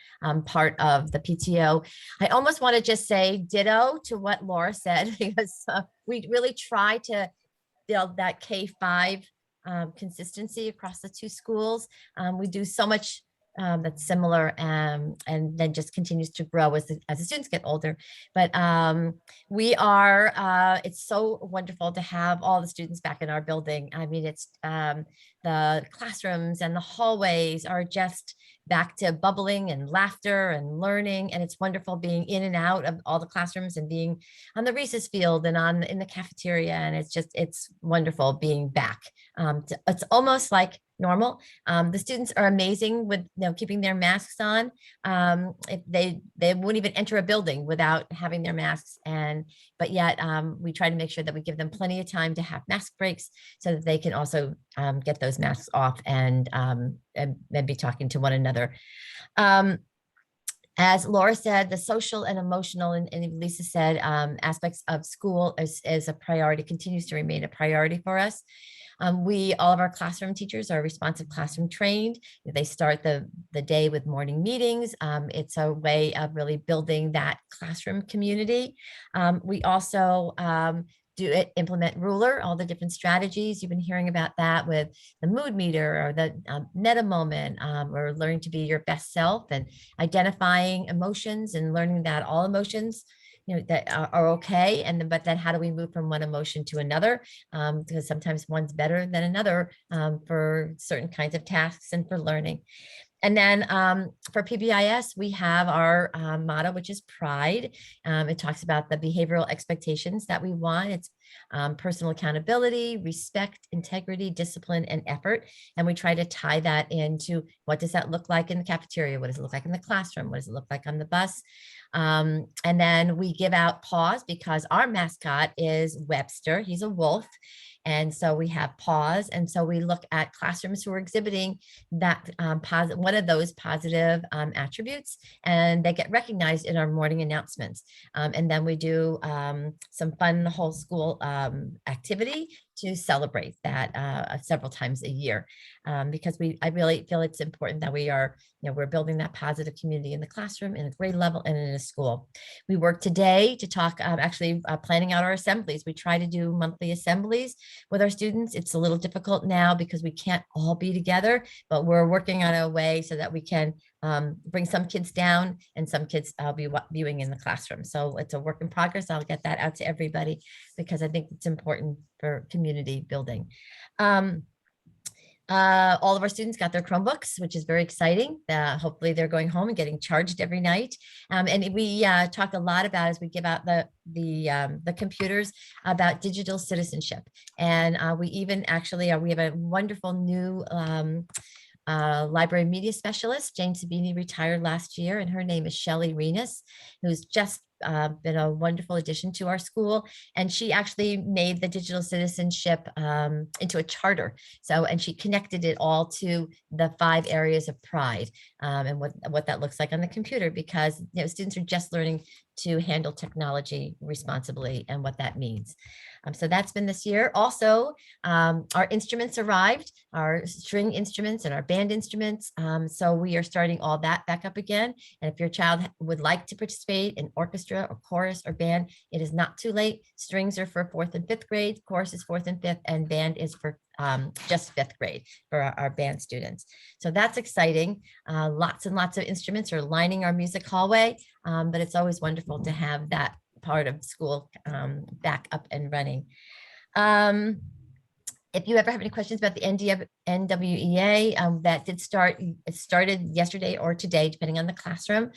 part of the PTO. I almost want to just say ditto to what Laura said, because we really try to build that K-5 consistency across the two schools. We do so much that's similar, and then just continues to grow as the students get older. But we are, it's so wonderful to have all the students back in our building. I mean, it's the classrooms and the hallways are just back to bubbling and laughter and learning. And it's wonderful being in and out of all the classrooms and being on the recess field and in the cafeteria. And it's wonderful being back. It's almost like normal. The students are amazing with keeping their masks on. If they won't even enter a building without having their masks, but yet we try to make sure that we give them plenty of time to have mask breaks so that they can also get those masks off and be talking to one another. As Laura said, the social and emotional, and Lisa said, aspects of school is a priority, continues to remain a priority for us. All of our classroom teachers are responsive classroom trained. They start the day with morning meetings. It's a way of really building that classroom community. We also implement Ruler, all the different strategies. You've been hearing about that with the mood meter or the meta moment, or learning to be your best self and identifying emotions and learning that all emotions that are okay. But then how do we move from one emotion to another? Because sometimes one's better than another for certain kinds of tasks and for learning. And then for PBIS, we have our motto, which is pride. It talks about the behavioral expectations that we want. It's personal accountability, respect, integrity, discipline, and effort. And we try to tie that into what does that look like in the cafeteria? What does it look like in the classroom? What does it look like on the bus? And then we give out paws because our mascot is Webster. He's a wolf. And so we have paws. And so we look at classrooms who are exhibiting that one of those positive attributes, and they get recognized in our morning announcements. And then we do some fun whole school activity to celebrate that several times a year, because I really feel it's important that we're building that positive community in the classroom, in a grade level, and in a school. We work today to talk, planning out our assemblies. We try to do monthly assemblies with our students. It's a little difficult now because we can't all be together, but we're working on a way so that we can bring some kids down and some kids I'll be viewing in the classroom. So it's a work in progress. I'll get that out to everybody because I think it's important for community building. All of our students got their Chromebooks, which is very exciting. Hopefully they're going home and getting charged every night. And we talk a lot about, as we give out the computers, about digital citizenship. And we even actually, we have a wonderful new library media specialist. Jane Sabini retired last year, and her name is Shelley Renas, who's just been a wonderful addition to our school. And she actually made the digital citizenship into a charter. And she connected it all to the 5 areas of pride and what that looks like on the computer, because students are just learning to handle technology responsibly and what that means. So that's been this year. Also, our instruments arrived, our string instruments and our band instruments. So we are starting all that back up again. And if your child would like to participate in orchestra or chorus or band, it is not too late. Strings are for 4th and 5th grade, chorus is 4th and 5th, and band is for just 5th grade for our band students. So that's exciting. Lots and lots of instruments are lining our music hallway, but it's always wonderful to have that part of school back up and running. If you ever have any questions about the NWEA, that did start, it started yesterday or today, depending on the classroom.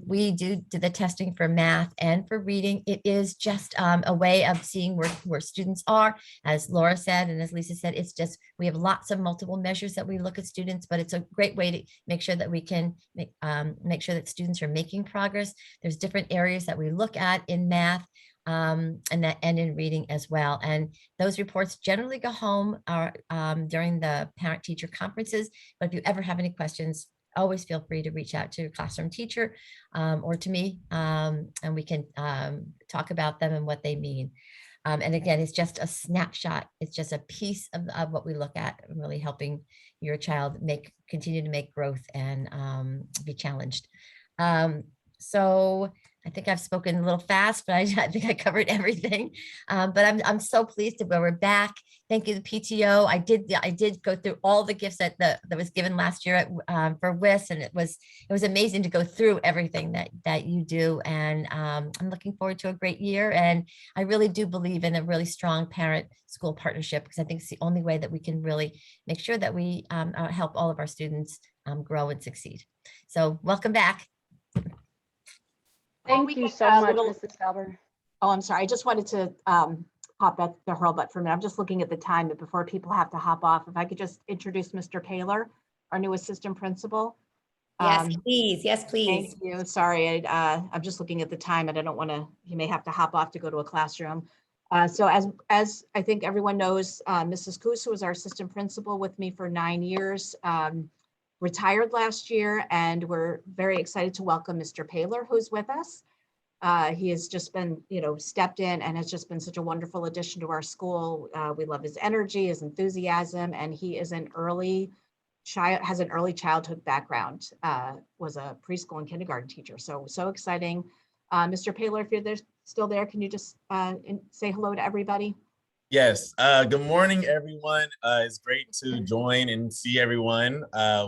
We do the testing for math and for reading. It is just a way of seeing where students are. As Laura said, and as Lisa said, it's just, we have lots of multiple measures that we look at students, but it's a great way to make sure that we can make sure that students are making progress. There's different areas that we look at in math, and in reading as well. And those reports generally go home during the parent-teacher conferences. But if you ever have any questions, always feel free to reach out to your classroom teacher or to me, and we can talk about them and what they mean. And again, it's just a snapshot. It's just a piece of what we look at, really helping your child continue to make growth and be challenged. So I think I've spoken a little fast, but I think I covered everything. But I'm so pleased that we're back. Thank you, the PTO. I did go through all the gifts that was given last year for WIS, and it was amazing to go through everything that you do. And I'm looking forward to a great year. And I really do believe in a really strong parent-school partnership, because I think it's the only way that we can really make sure that we help all of our students grow and succeed. So welcome back. Thank you so much, Mrs. Galber. Oh, I'm sorry. I just wanted to hop at the Hurlbut for a minute. I'm just looking at the time, but before people have to hop off, if I could just introduce Mr. Paler, our new assistant principal. Yes, please. Yes, please. Thank you. Sorry, I'm just looking at the time, and I don't want to. He may have to hop off to go to a classroom. So as I think everyone knows, Mrs. Coos, who was our assistant principal with me for 9 years, retired last year, and we're very excited to welcome Mr. Paler, who's with us. He has just been, stepped in and has just been such a wonderful addition to our school. We love his energy, his enthusiasm, and he is has an early childhood background, was a preschool and kindergarten teacher. So exciting. Mr. Paler, if you're still there, can you just say hello to everybody? Yes. Good morning, everyone. It's great to join and see everyone.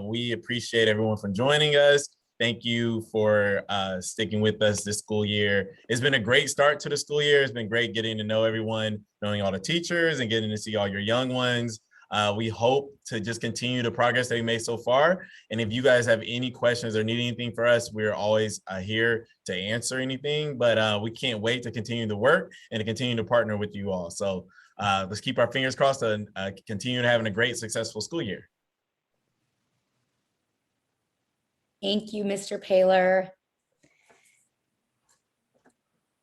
We appreciate everyone for joining us. Thank you for sticking with us this school year. It's been a great start to the school year. It's been great getting to know everyone, knowing all the teachers and getting to see all your young ones. We hope to just continue the progress that we made so far. And if you guys have any questions or need anything for us, we're always here to answer anything, but we can't wait to continue the work and to continue to partner with you all. So let's keep our fingers crossed and continue having a great, successful school year. Thank you, Mr. Paler.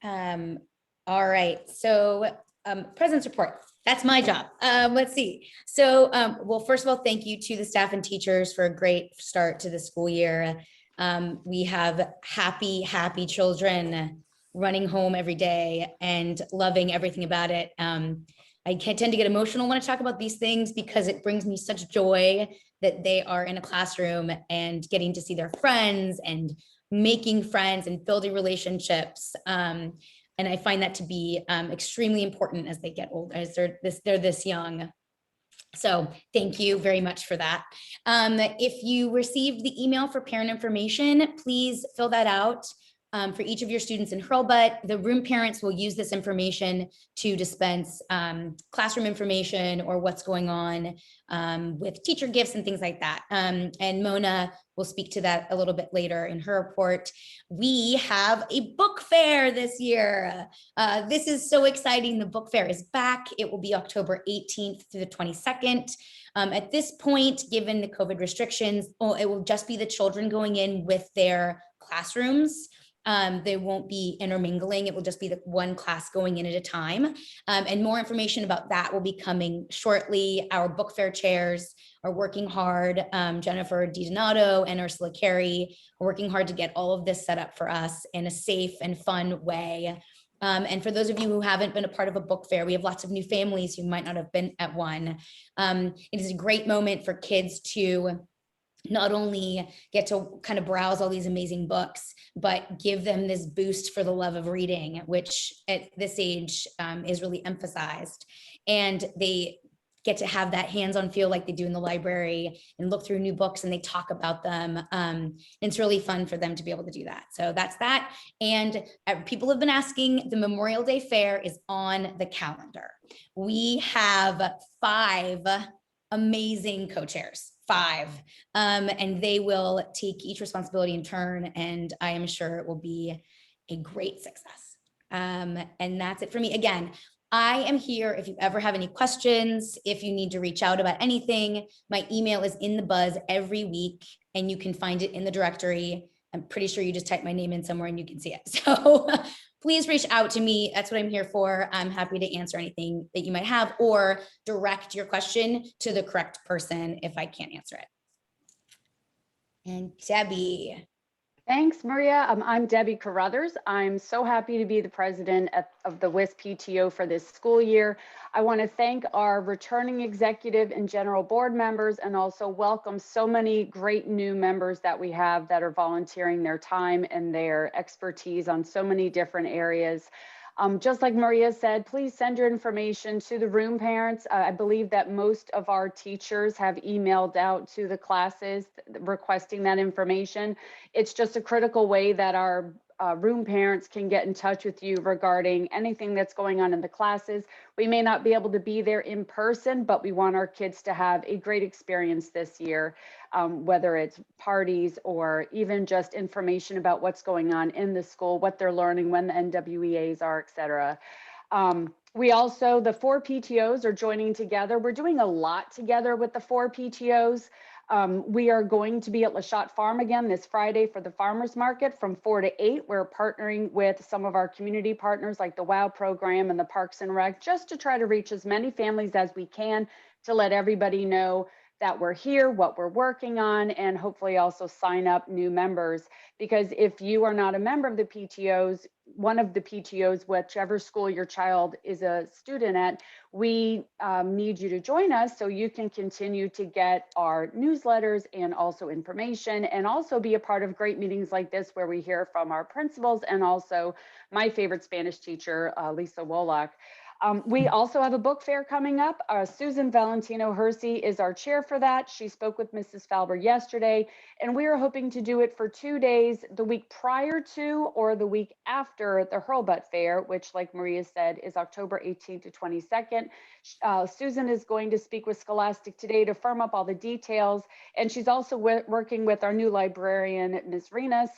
All right, so President's report. That's my job. Let's see. So, well, first of all, thank you to the staff and teachers for a great start to the school year. We have happy children running home every day and loving everything about it. I tend to get emotional when I talk about these things because it brings me such joy that they are in a classroom and getting to see their friends and making friends and building relationships. And I find that to be extremely important as they get older, as they're this young. So thank you very much for that. If you received the email for parent information, please fill that out. For each of your students in Hurlbut, the room parents will use this information to dispense classroom information or what's going on with teacher gifts and things like that. And Mona will speak to that a little bit later in her report. We have a book fair this year. This is so exciting. The book fair is back. It will be October 18th through the 22nd. At this point, given the COVID restrictions, it will just be the children going in with their classrooms. They won't be intermingling. It will just be the one class going in at a time. And more information about that will be coming shortly. Our book fair chairs are working hard. Jennifer DiDonato and Ursula Carey are working hard to get all of this set up for us in a safe and fun way. And for those of you who haven't been a part of a book fair, we have lots of new families who might not have been at one. It is a great moment for kids to not only get to kind of browse all these amazing books, but give them this boost for the love of reading, which at this age is really emphasized. And they get to have that hands-on feel like they do in the library and look through new books and they talk about them. It's really fun for them to be able to do that. So that's that. And people have been asking, the Memorial Day Fair is on the calendar. We have 5 amazing co-chairs. 5, and they will take each responsibility in turn, and I am sure it will be a great success. And that's it for me. Again, I am here if you ever have any questions, if you need to reach out about anything. My email is in the buzz every week, and you can find it in the directory. I'm pretty sure you just type my name in somewhere and you can see it. So please reach out to me. That's what I'm here for. I'm happy to answer anything that you might have or direct your question to the correct person if I can't answer it. And Debbie. Thanks, Maria. I'm Debbie Carruthers. I'm so happy to be the president of the WIS PTO for this school year. I want to thank our returning executive and general board members and also welcome so many great new members that we have that are volunteering their time and their expertise on so many different areas. Just like Maria said, please send your information to the room parents. I believe that most of our teachers have emailed out to the classes requesting that information. It's just a critical way that our room parents can get in touch with you regarding anything that's going on in the classes. We may not be able to be there in person, but we want our kids to have a great experience this year, whether it's parties or even just information about what's going on in the school, what they're learning, when the NWEAs are, et cetera. We also, the 4 PTOs are joining together. We're doing a lot together with the 4 PTOs. We are going to be at Lashott Farm again this Friday for the farmers market from 4 to 8. We're partnering with some of our community partners like the WOW program and the Parks and Rec, just to try to reach as many families as we can to let everybody know that we're here, what we're working on, and hopefully also sign up new members. Because if you are not a member of the PTOs, one of the PTOs, whichever school your child is a student at, we need you to join us so you can continue to get our newsletters and also information and also be a part of great meetings like this where we hear from our principals and also my favorite Spanish teacher, Lisa Woloch. We also have a book fair coming up. Susan Valentino Hersey is our chair for that. She spoke with Mrs. Falber yesterday, and we are hoping to do it for 2 days, the week prior to or the week after the Hurlbut Fair, which, like Maria said, is October 18th to 22nd. Susan is going to speak with Scholastic today to firm up all the details, and she's also working with our new librarian, Ms. Renas.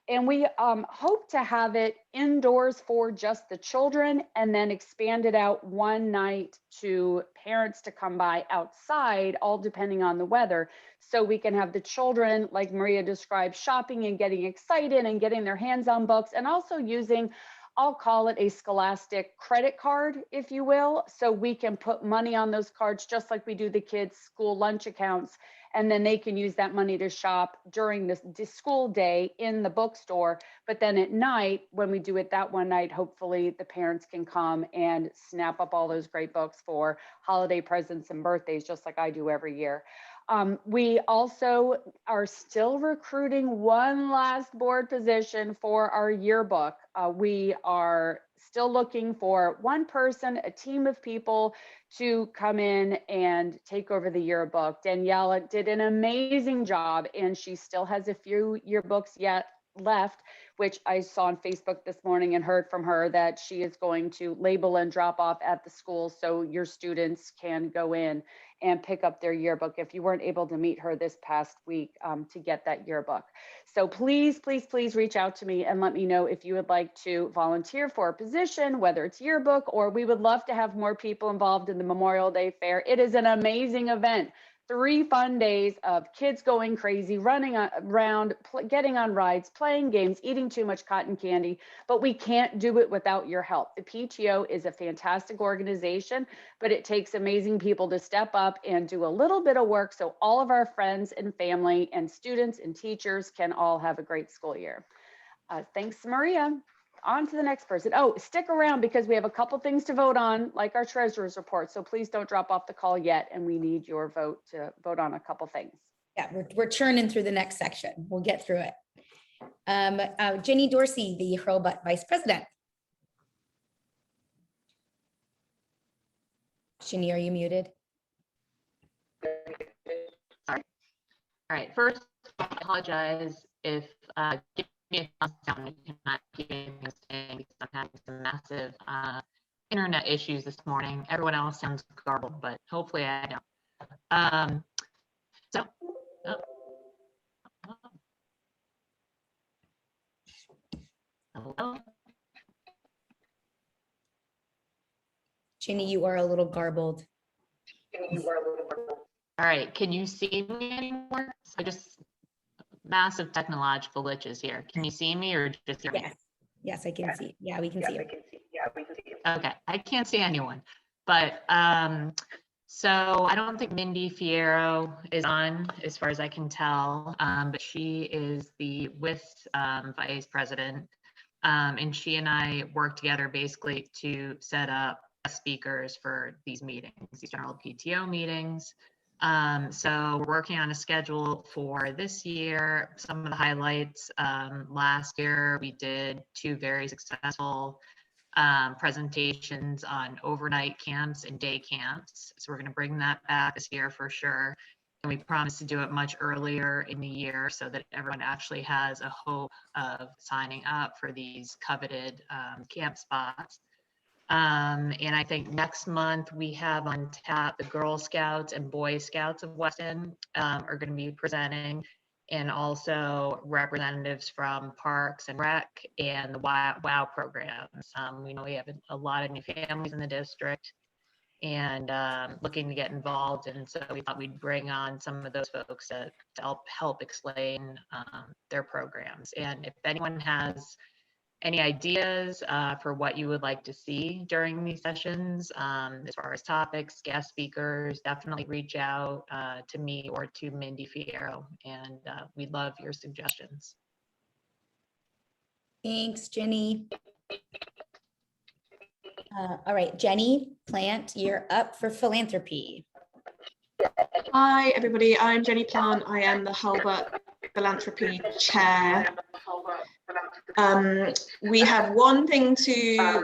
And we hope to have it indoors for just the children and then expand it out one night to parents to come by outside, all depending on the weather. So we can have the children, like Maria described, shopping and getting excited and getting their hands on books, and also using, I'll call it a Scholastic credit card, if you will. So we can put money on those cards just like we do the kids' school lunch accounts. And then they can use that money to shop during the school day in the bookstore. But then at night, when we do it that one night, hopefully the parents can come and snap up all those great books for holiday presents and birthdays, just like I do every year. We also are still recruiting one last board position for our yearbook. We are still looking for one person, a team of people to come in and take over the yearbook. Daniela did an amazing job, and she still has a few yearbooks yet left, which I saw on Facebook this morning and heard from her that she is going to label and drop off at the school so your students can go in and pick up their yearbook if you weren't able to meet her this past week to get that yearbook. So please, please, please reach out to me and let me know if you would like to volunteer for a position, whether it's yearbook, or we would love to have more people involved in the Memorial Day Fair. It is an amazing event. 3 fun days of kids going crazy, running around, getting on rides, playing games, eating too much cotton candy, but we can't do it without your help. The PTO is a fantastic organization, but it takes amazing people to step up and do a little bit of work so all of our friends and family and students and teachers can all have a great school year. Thanks, Maria. On to the next person. Oh, stick around because we have a couple things to vote on, like our treasurer's report. So please don't drop off the call yet. And we need your vote to vote on a couple things. Yeah, we're churning through the next section. We'll get through it. Jenny Dorsey, the Hurlbut Vice President. Jenny, are you muted? Sorry. All right. First, I apologize if give me a sound. I cannot hear anything saying because I'm having some massive internet issues this morning. Everyone else sounds garbled, but hopefully I don't. Hello. Jenny, you are a little garbled. All right. Can you see me anymore? So just massive technological glitches here. Can you see me or just hear me? Yes. Yes, I can see. Yeah, we can see you. Okay, I can't see anyone, but so I don't think Mindy Fierro is on as far as I can tell, but she is the WIS Vice President, and she and I work together basically to set up speakers for these meetings, these general PTO meetings. So we're working on a schedule for this year. Some of the highlights, last year we did 2 very successful presentations on overnight camps and day camps. So we're going to bring that back this year for sure. And we promise to do it much earlier in the year so that everyone actually has a hope of signing up for these coveted camp spots. And I think next month we have on tap the Girl Scouts and Boy Scouts of Weston are going to be presenting, and also representatives from Parks and Rec and the WOW programs. We know we have a lot of new families in the district and looking to get involved, and so we thought we'd bring on some of those folks to help explain their programs. And if anyone has any ideas for what you would like to see during these sessions, as far as topics, guest speakers, definitely reach out to me or to Mindy Fierro, and we'd love your suggestions. Thanks, Jenny. All right, Jenny Plant, you're up for Philanthropy. Hi, everybody. I'm Jenny Plant. I am the Hurlbut Philanthropy Chair. We have one thing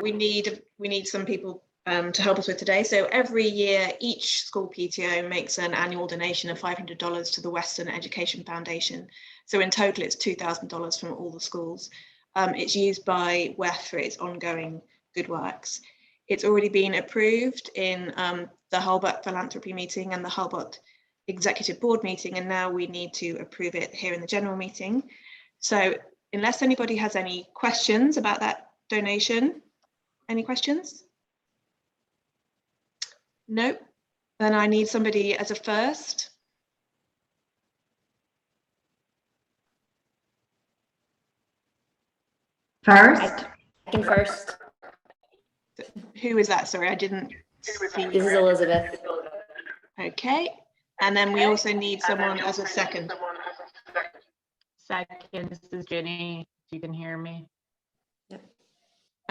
we need some people to help us with today. So every year, each school PTO makes an annual donation of $500 to the Western Education Foundation. So in total, it's $2,000 from all the schools. It's used by WEF for its ongoing good works. It's already been approved in the Hulbert Philanthropy meeting and the Hulbert Executive Board meeting, and now we need to approve it here in the general meeting. So unless anybody has any questions about that donation, any questions? Nope. Then I need somebody as a first. First, I can first. Who is that? Sorry, I didn't see. This is Elizabeth. Okay. And then we also need someone as a second. Second, this is Jenny. If you can hear me.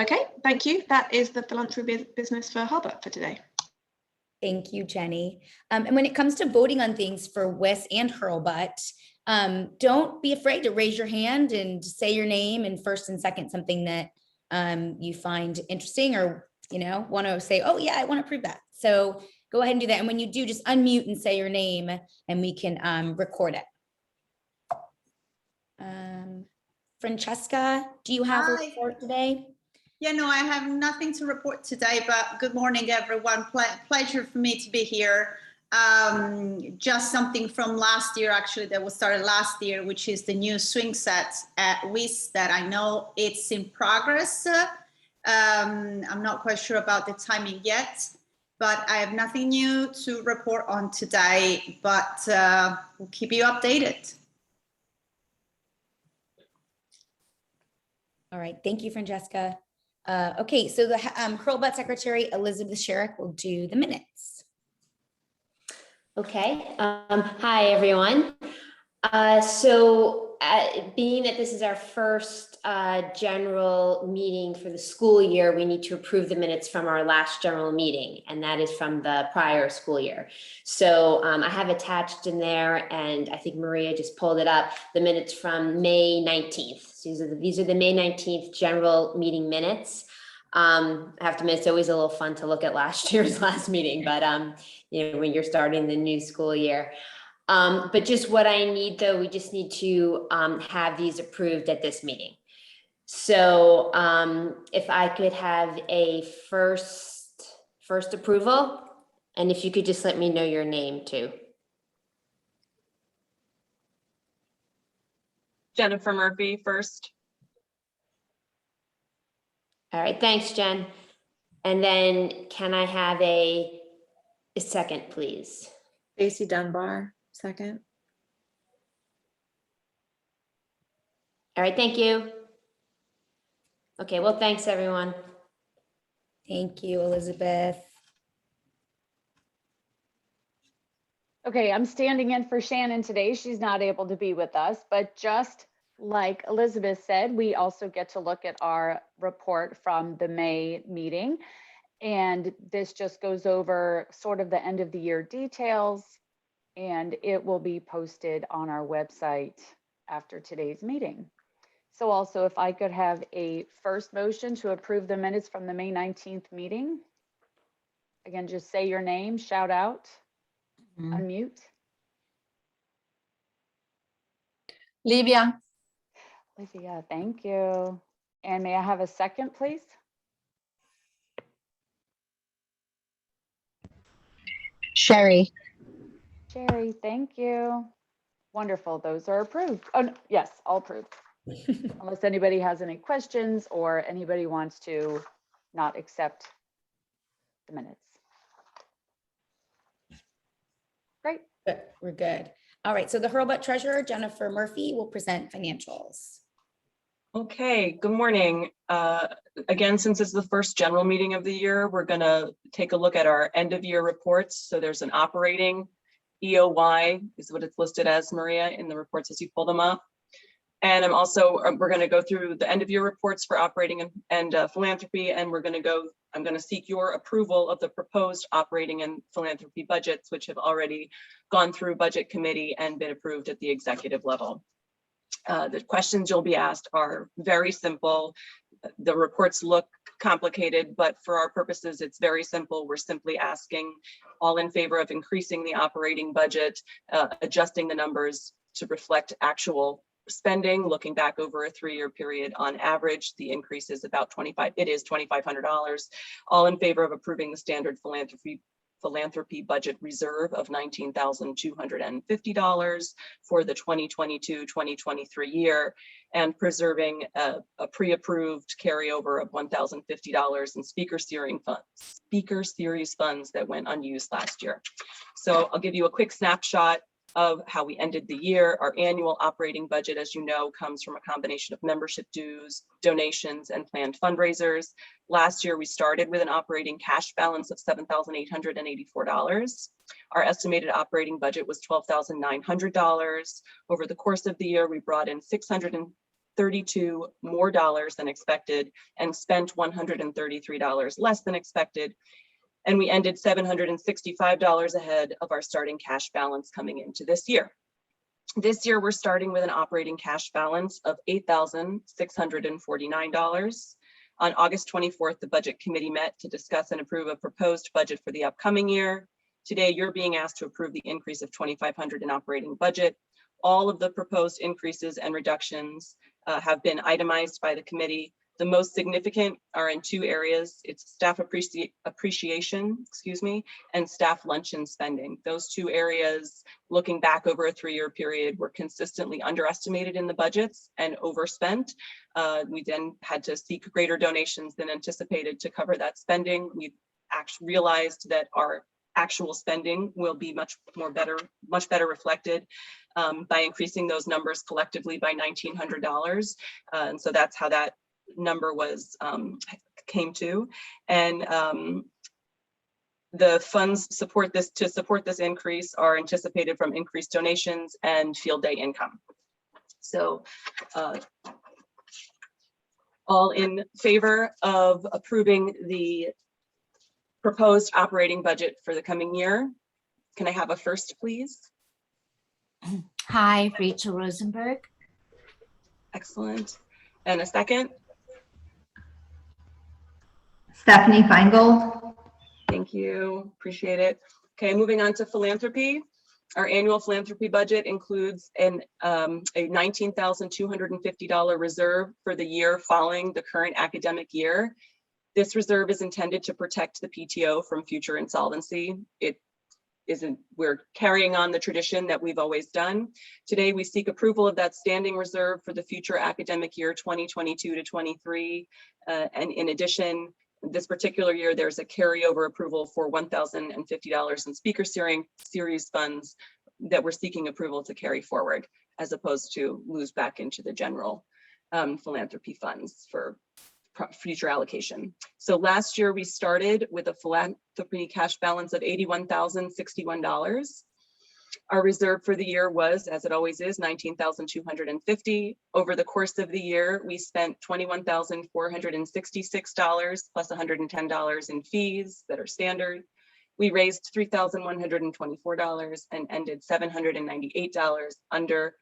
Okay, thank you. That is the philanthropy business for Hulbert for today. Thank you, Jenny. And when it comes to voting on things for WIS and Hurlbut, don't be afraid to raise your hand and say your name and first and second something that you find interesting, or want to say, oh yeah, I want to approve that. So go ahead and do that. And when you do, just unmute and say your name and we can record it. Francesca, do you have a report today? Yeah, no, I have nothing to report today, but good morning, everyone. Pleasure for me to be here. Just something from last year, actually, that was started last year, which is the new swing set at WIS that I know it's in progress. I'm not quite sure about the timing yet, but I have nothing new to report on today, but we'll keep you updated. All right, thank you, Francesca. Okay, so the Hurlbut Secretary Elizabeth Sherrick will do the minutes. okay. Hi, everyone. Being that this is our first general meeting for the school year, we need to approve the minutes from our last general meeting, and that is from the prior school year. So I have attached in there, and I think Maria just pulled it up, the minutes from May 19th. So these are the May 19th general meeting minutes. I have to admit, it's always a little fun to look at last year's last meeting, but when you're starting the new school year. But just what I need, though, we just need to have these approved at this meeting. So if I could have a first approval, and if you could just let me know your name too. Jennifer Murphy first. All right, thanks, Jen. And then can I have a second, please? Stacy Dunbar, second. All right, thank you. Okay, well, thanks, everyone. Thank you, Elizabeth. Okay, I'm standing in for Shannon today. She's not able to be with us, but just like Elizabeth said, we also get to look at our report from the May meeting. And this just goes over sort of the end of the year details, and it will be posted on our website after today's meeting. So also, if I could have a first motion to approve the minutes from the May 19th meeting. Again, just say your name, shout out, unmute. Livia. Olivia, thank you. And may I have a second, please? Sherry. Sherry, thank you. Wonderful, those are approved. Oh, no, yes, all approved. Unless anybody has any questions or anybody wants to not accept the minutes. Great. Good, we're good. All right, so the Hurlbut Treasurer, Jennifer Murphy, will present financials. Okay, good morning. Again, since it's the first general meeting of the year, we're going to take a look at our end of year reports. So there's an operating EOY is what it's listed as, Maria, in the reports as you pull them up. And we're going to go through the end of year reports for operating and philanthropy, and I'm going to seek your approval of the proposed operating and philanthropy budgets, which have already gone through budget committee and been approved at the executive level. The questions you'll be asked are very simple. The reports look complicated, but for our purposes, it's very simple. We're simply asking all in favor of increasing the operating budget, adjusting the numbers to reflect actual spending, looking back over a 3-year period. On average, the increase is about $2,500. All in favor of approving the standard philanthropy budget reserve of $19,250 for the 2022-2023 year, and preserving a pre-approved carryover of $1,050 in speaker series funds that went unused last year. So I'll give you a quick snapshot of how we ended the year. Our annual operating budget, as you know, comes from a combination of membership dues, donations, and planned fundraisers. Last year, we started with an operating cash balance of $7,884. Our estimated operating budget was $12,900. Over the course of the year, we brought in $632 more than expected and spent $133 less than expected. And we ended $765 ahead of our starting cash balance coming into this year. This year, we're starting with an operating cash balance of $8,649. On August 24th, the Budget Committee met to discuss and approve a proposed budget for the upcoming year. Today, you're being asked to approve the increase of $2,500 in operating budget. All of the proposed increases and reductions have been itemized by the committee. The most significant are in 2 areas. It's staff appreciation, and staff luncheon spending. Those 2 areas, looking back over a 3-year period, were consistently underestimated in the budgets and overspent. We then had to seek greater donations than anticipated to cover that spending. We've actually realized that our actual spending will be much better reflected by increasing those numbers collectively by $1,900. And so that's how that number was came to. And the funds to support this increase are anticipated from increased donations and field day income. So all in favor of approving the proposed operating budget for the coming year? Can I have a first, please? Hi, Rachel Rosenberg. Excellent. And a second? Stephanie Feingold. Thank you, appreciate it. Okay, moving on to philanthropy. Our annual philanthropy budget includes a $19,250 reserve for the year following the current academic year. This reserve is intended to protect the PTO from future insolvency. We're carrying on the tradition that we've always done. Today, we seek approval of that standing reserve for the future academic year 2022 to 23. And in addition, this particular year, there's a carryover approval for $1,050 in speaker series funds that we're seeking approval to carry forward, as opposed to lose back into the general philanthropy funds for future allocation. So last year we started with a philanthropy cash balance of $81,061. Our reserve for the year was, as it always is, $19,250. Over the course of the year, we spent $21,466 plus $110 in fees that are standard. We raised $3,124 and ended $798 under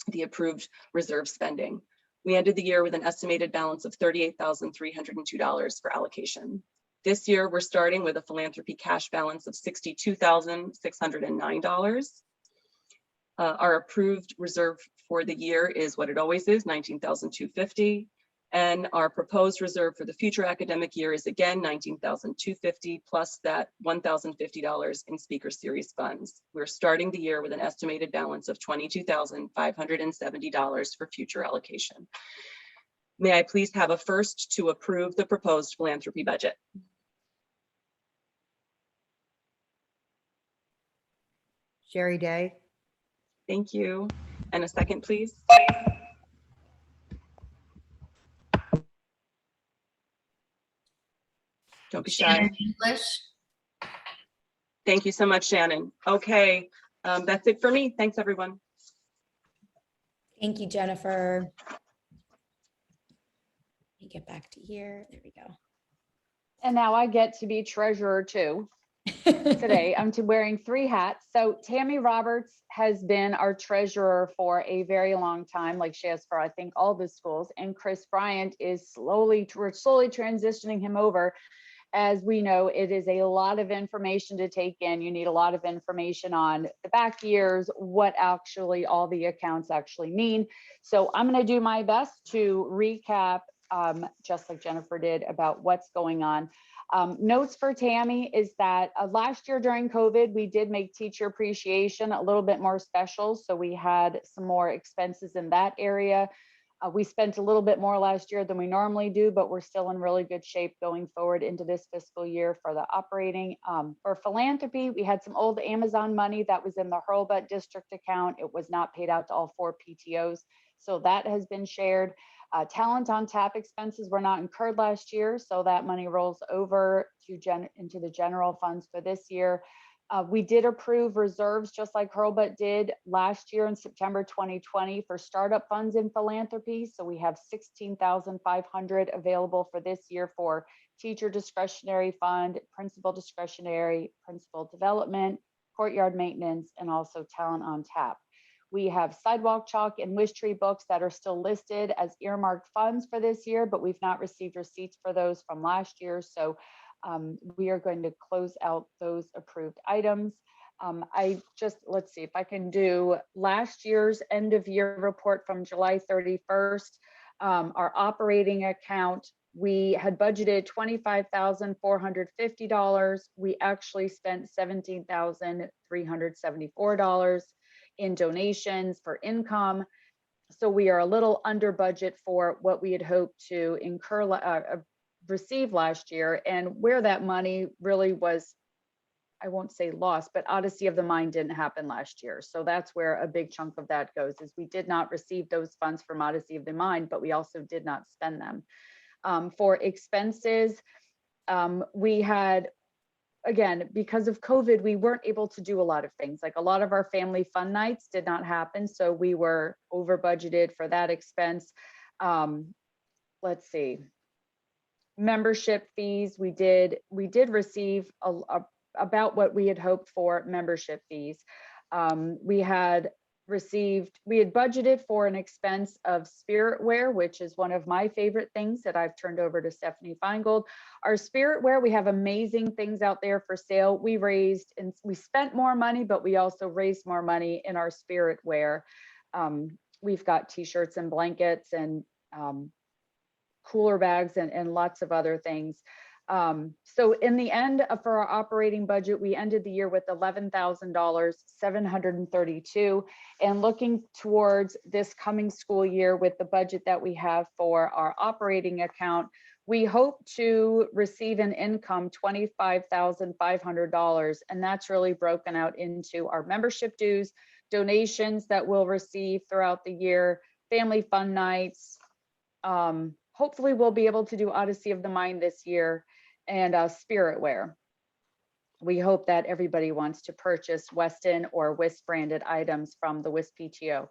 the approved reserve spending. We ended the year with an estimated balance of $38,302 for allocation. This year, we're starting with a philanthropy cash balance of $62,609. Our approved reserve for the year is what it always is, $19,250. And our proposed reserve for the future academic year is again $19,250 plus that $1,050 in speaker series funds. We're starting the year with an estimated balance of $22,570 for future allocation. May I please have a first to approve the proposed philanthropy budget? Sherry Day. Thank you. And a second, please. Don't be shy. English. Thank you so much, Shannon. Okay, that's it for me. Thanks, everyone. Thank you, Jennifer. Let me get back to here. There we go. And now I get to be treasurer too. today. I'm wearing 3 hats. So Tammy Roberts has been our treasurer for a very long time, like she has for, I think, all the schools. And Chris Bryant is we're slowly transitioning him over. As we know, it is a lot of information to take in. You need a lot of information on the back years, what actually all the accounts actually mean. So I'm going to do my best to recap, just like Jennifer did, about what's going on. Notes for Tammy is that last year during COVID, we did make teacher appreciation a little bit more special. So we had some more expenses in that area. We spent a little bit more last year than we normally do, but we're still in really good shape going forward into this fiscal year for the operating. For philanthropy, we had some old Amazon money that was in the Hurlbut district account. It was not paid out to all 4 PTOs. So that has been shared. Talent on tap expenses were not incurred last year. So that money rolls over into the general funds for this year. We did approve reserves just like Hurlbut did last year in September 2020 for startup funds in philanthropy. So we have $16,500 available for this year for teacher discretionary fund, principal discretionary, principal development, courtyard maintenance, and also talent on tap. We have sidewalk chalk and wish tree books that are still listed as earmarked funds for this year, but we've not received receipts for those from last year. So we are going to close out those approved items. Let's see if I can do last year's end of year report from July 31st. Our operating account, we had budgeted $25,450. We actually spent $17,374 in donations for income. So we are a little under budget for what we had hoped to receive last year, and where that money really was, I won't say lost, but Odyssey of the Mind didn't happen last year. So that's where a big chunk of that goes, is we did not receive those funds from Odyssey of the Mind, but we also did not spend them. For expenses, we had, again, because of COVID, we weren't able to do a lot of things. Like a lot of our family fun nights did not happen. So we were over budgeted for that expense. Let's see. Membership fees, we did receive about what we had hoped for membership fees. We had budgeted for an expense of spiritware, which is one of my favorite things that I've turned over to Stephanie Feingold. Our spiritware, we have amazing things out there for sale. We spent more money, but we also raised more money in our spiritware. We've got t-shirts and blankets and cooler bags and lots of other things. So in the end, for our operating budget, we ended the year with $11,732. And looking towards this coming school year with the budget that we have for our operating account, we hope to receive an income $25,500. And that's really broken out into our membership dues, donations that we'll receive throughout the year, family fun nights. Hopefully we'll be able to do Odyssey of the Mind this year, and spiritware. We hope that everybody wants to purchase Weston or WIS branded items from the WIS PTO.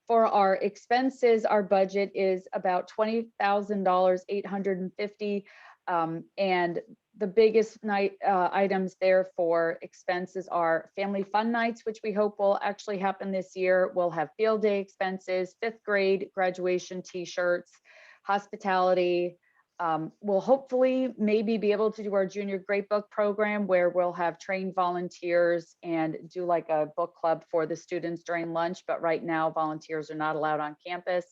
For our expenses, our budget is about $20,850. And the biggest items there for expenses are family fun nights, which we hope will actually happen this year. We'll have field day expenses, 5th grade graduation t-shirts, hospitality. We'll hopefully maybe be able to do our junior great book program where we'll have trained volunteers and do like a book club for the students during lunch. But right now, volunteers are not allowed on campus.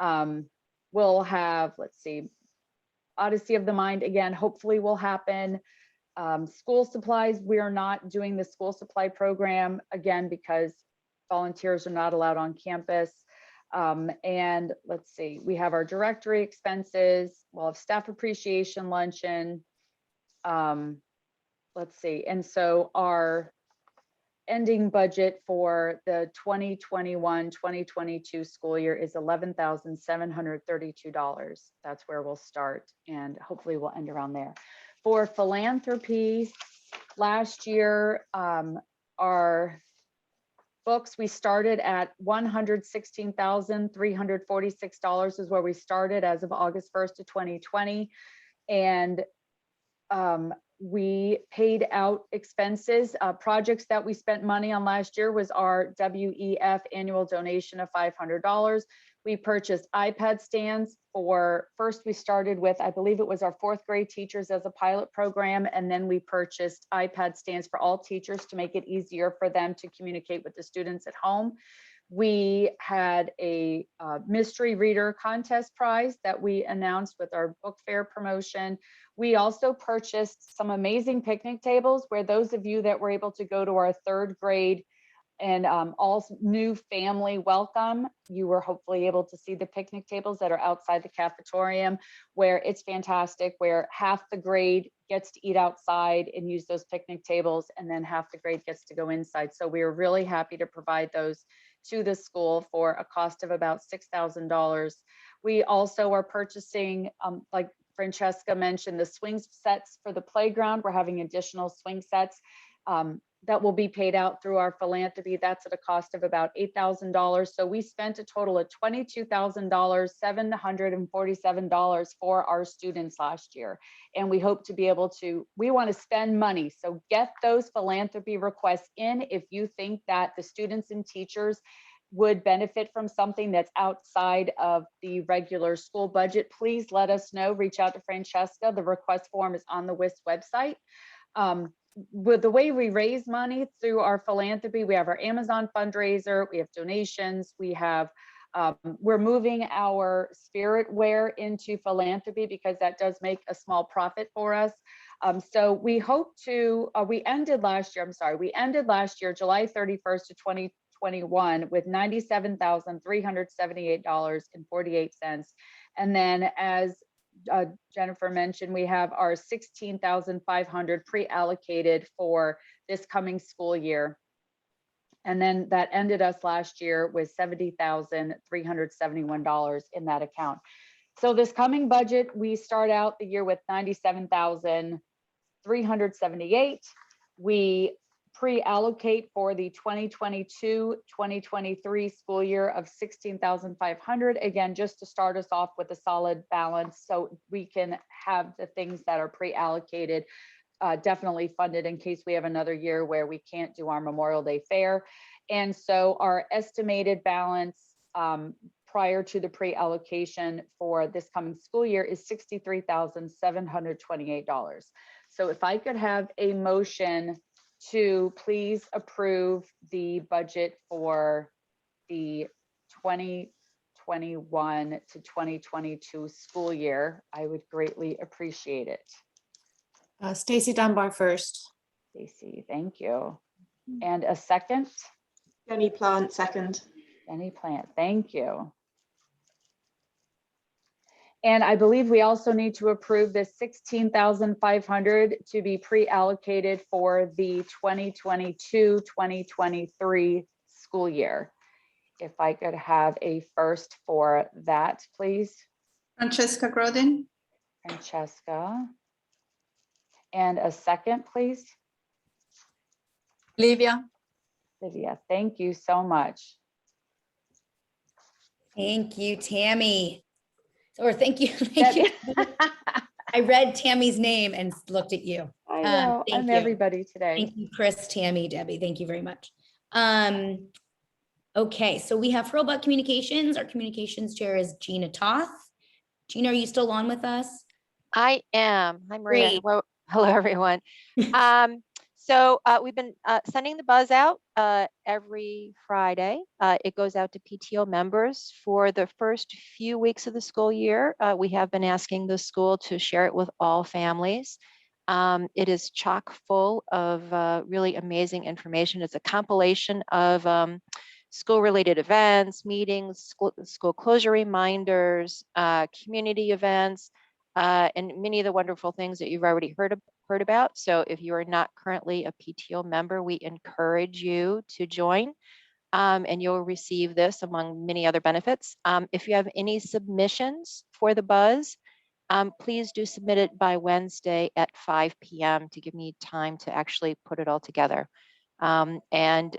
We'll have, let's see, Odyssey of the Mind again, hopefully will happen. School supplies, we are not doing the school supply program again because volunteers are not allowed on campus. And let's see, we have our directory expenses, we'll have staff appreciation luncheon. Let's see, and so our ending budget for the 2021-2022 school year is $11,732. That's where we'll start, and hopefully we'll end around there. For philanthropy, last year, our books, we started at $116,346 is where we started as of August 1st of 2020. And We paid out expenses. Projects that we spent money on last year was our WEF annual donation of $500. We purchased iPad stands for, first we started with, I believe it was our 4th grade teachers as a pilot program, and then we purchased iPad stands for all teachers to make it easier for them to communicate with the students at home. We had a mystery reader contest prize that we announced with our book fair promotion. We also purchased some amazing picnic tables where those of you that were able to go to our 3rd grade and all new family welcome, you were hopefully able to see the picnic tables that are outside the cafetorium, where it's fantastic, where half the grade gets to eat outside and use those picnic tables, and then half the grade gets to go inside. So we are really happy to provide those to the school for a cost of about $6,000. We also are purchasing, like Francesca mentioned, the swing sets for the playground. We're having additional swing sets that will be paid out through our philanthropy. That's at a cost of about $8,000. So we spent a total of $22,747 for our students last year. And we hope to be able to, we want to spend money. So get those philanthropy requests in if you think that the students and teachers would benefit from something that's outside of the regular school budget. Please let us know, reach out to Francesca. The request form is on the WIS website. With the way we raise money through our philanthropy, we have our Amazon fundraiser, we have donations, we have, we're moving our spirit wear into philanthropy because that does make a small profit for us. So we hope to, we ended last year, July 31st of 2021 with $97,378.48. And then as Jennifer mentioned, we have our $16,500 pre-allocated for this coming school year. And then that ended us last year with $70,371 in that account. So this coming budget, we start out the year with $97,378. We pre-allocate for the 2022-2023 school year of $16,500, again, just to start us off with a solid balance so we can have the things that are pre-allocated definitely funded in case we have another year where we can't do our Memorial Day fair. And so our estimated balance prior to the pre-allocation for this coming school year is $63,728. So if I could have a motion to please approve the budget for the 2021 to 2022 school year, I would greatly appreciate it. Stacy Dunbar first. Stacy, thank you. And a second? Jenny Plant, second. Jenny Plant, thank you. And I believe we also need to approve the $16,500 to be pre-allocated for the 2022-2023 school year. If I could have a first for that, please. Francesca Grodin. Francesca. And a second, please. Livia. Livia, thank you so much. Thank you, Tammy. Or thank you. Thank you. I read Tammy's name and looked at you. I know, Thank I'm you. everybody today. Thank you, Chris, Tammy, Debbie. Thank you very much. Okay, so we have Hurlbut Communications. Our communications chair is Gina Toth. Gina, are you still on with us? I am. Hi, Maria. Great. Hello, everyone. So we've been sending the buzz out every Friday. It goes out to PTO members for the first few weeks of the school year. We have been asking the school to share it with all families. It is chock full of really amazing information. It's a compilation of school-related events, meetings, school closure reminders, community events, and many of the wonderful things that you've already heard about. So if you are not currently a PTO member, we encourage you to join, and you'll receive this among many other benefits. If you have any submissions for the buzz, please do submit it by Wednesday at 5 p.m. to give me time to actually put it all together. And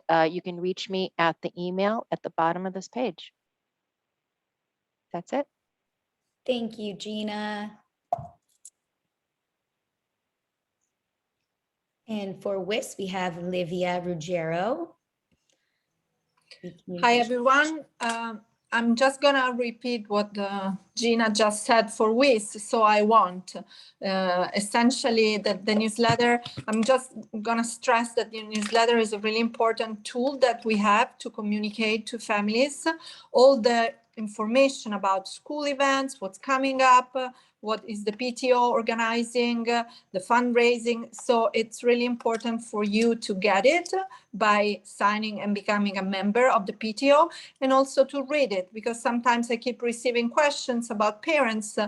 you can reach me at the email at the bottom of this page. That's it. Thank you, Gina. And for WIS, we have Livia Ruggiero. Hi, everyone. I'm just gonna repeat what Gina just said for WIS, so I won't. Essentially, the newsletter, I'm just gonna stress that the newsletter is a really important tool that we have to communicate to families all the information about school events, what's coming up, what is the PTO organizing, the fundraising. So it's really important for you to get it by signing and becoming a member of the PTO, and also to read it, because sometimes I keep receiving questions about parents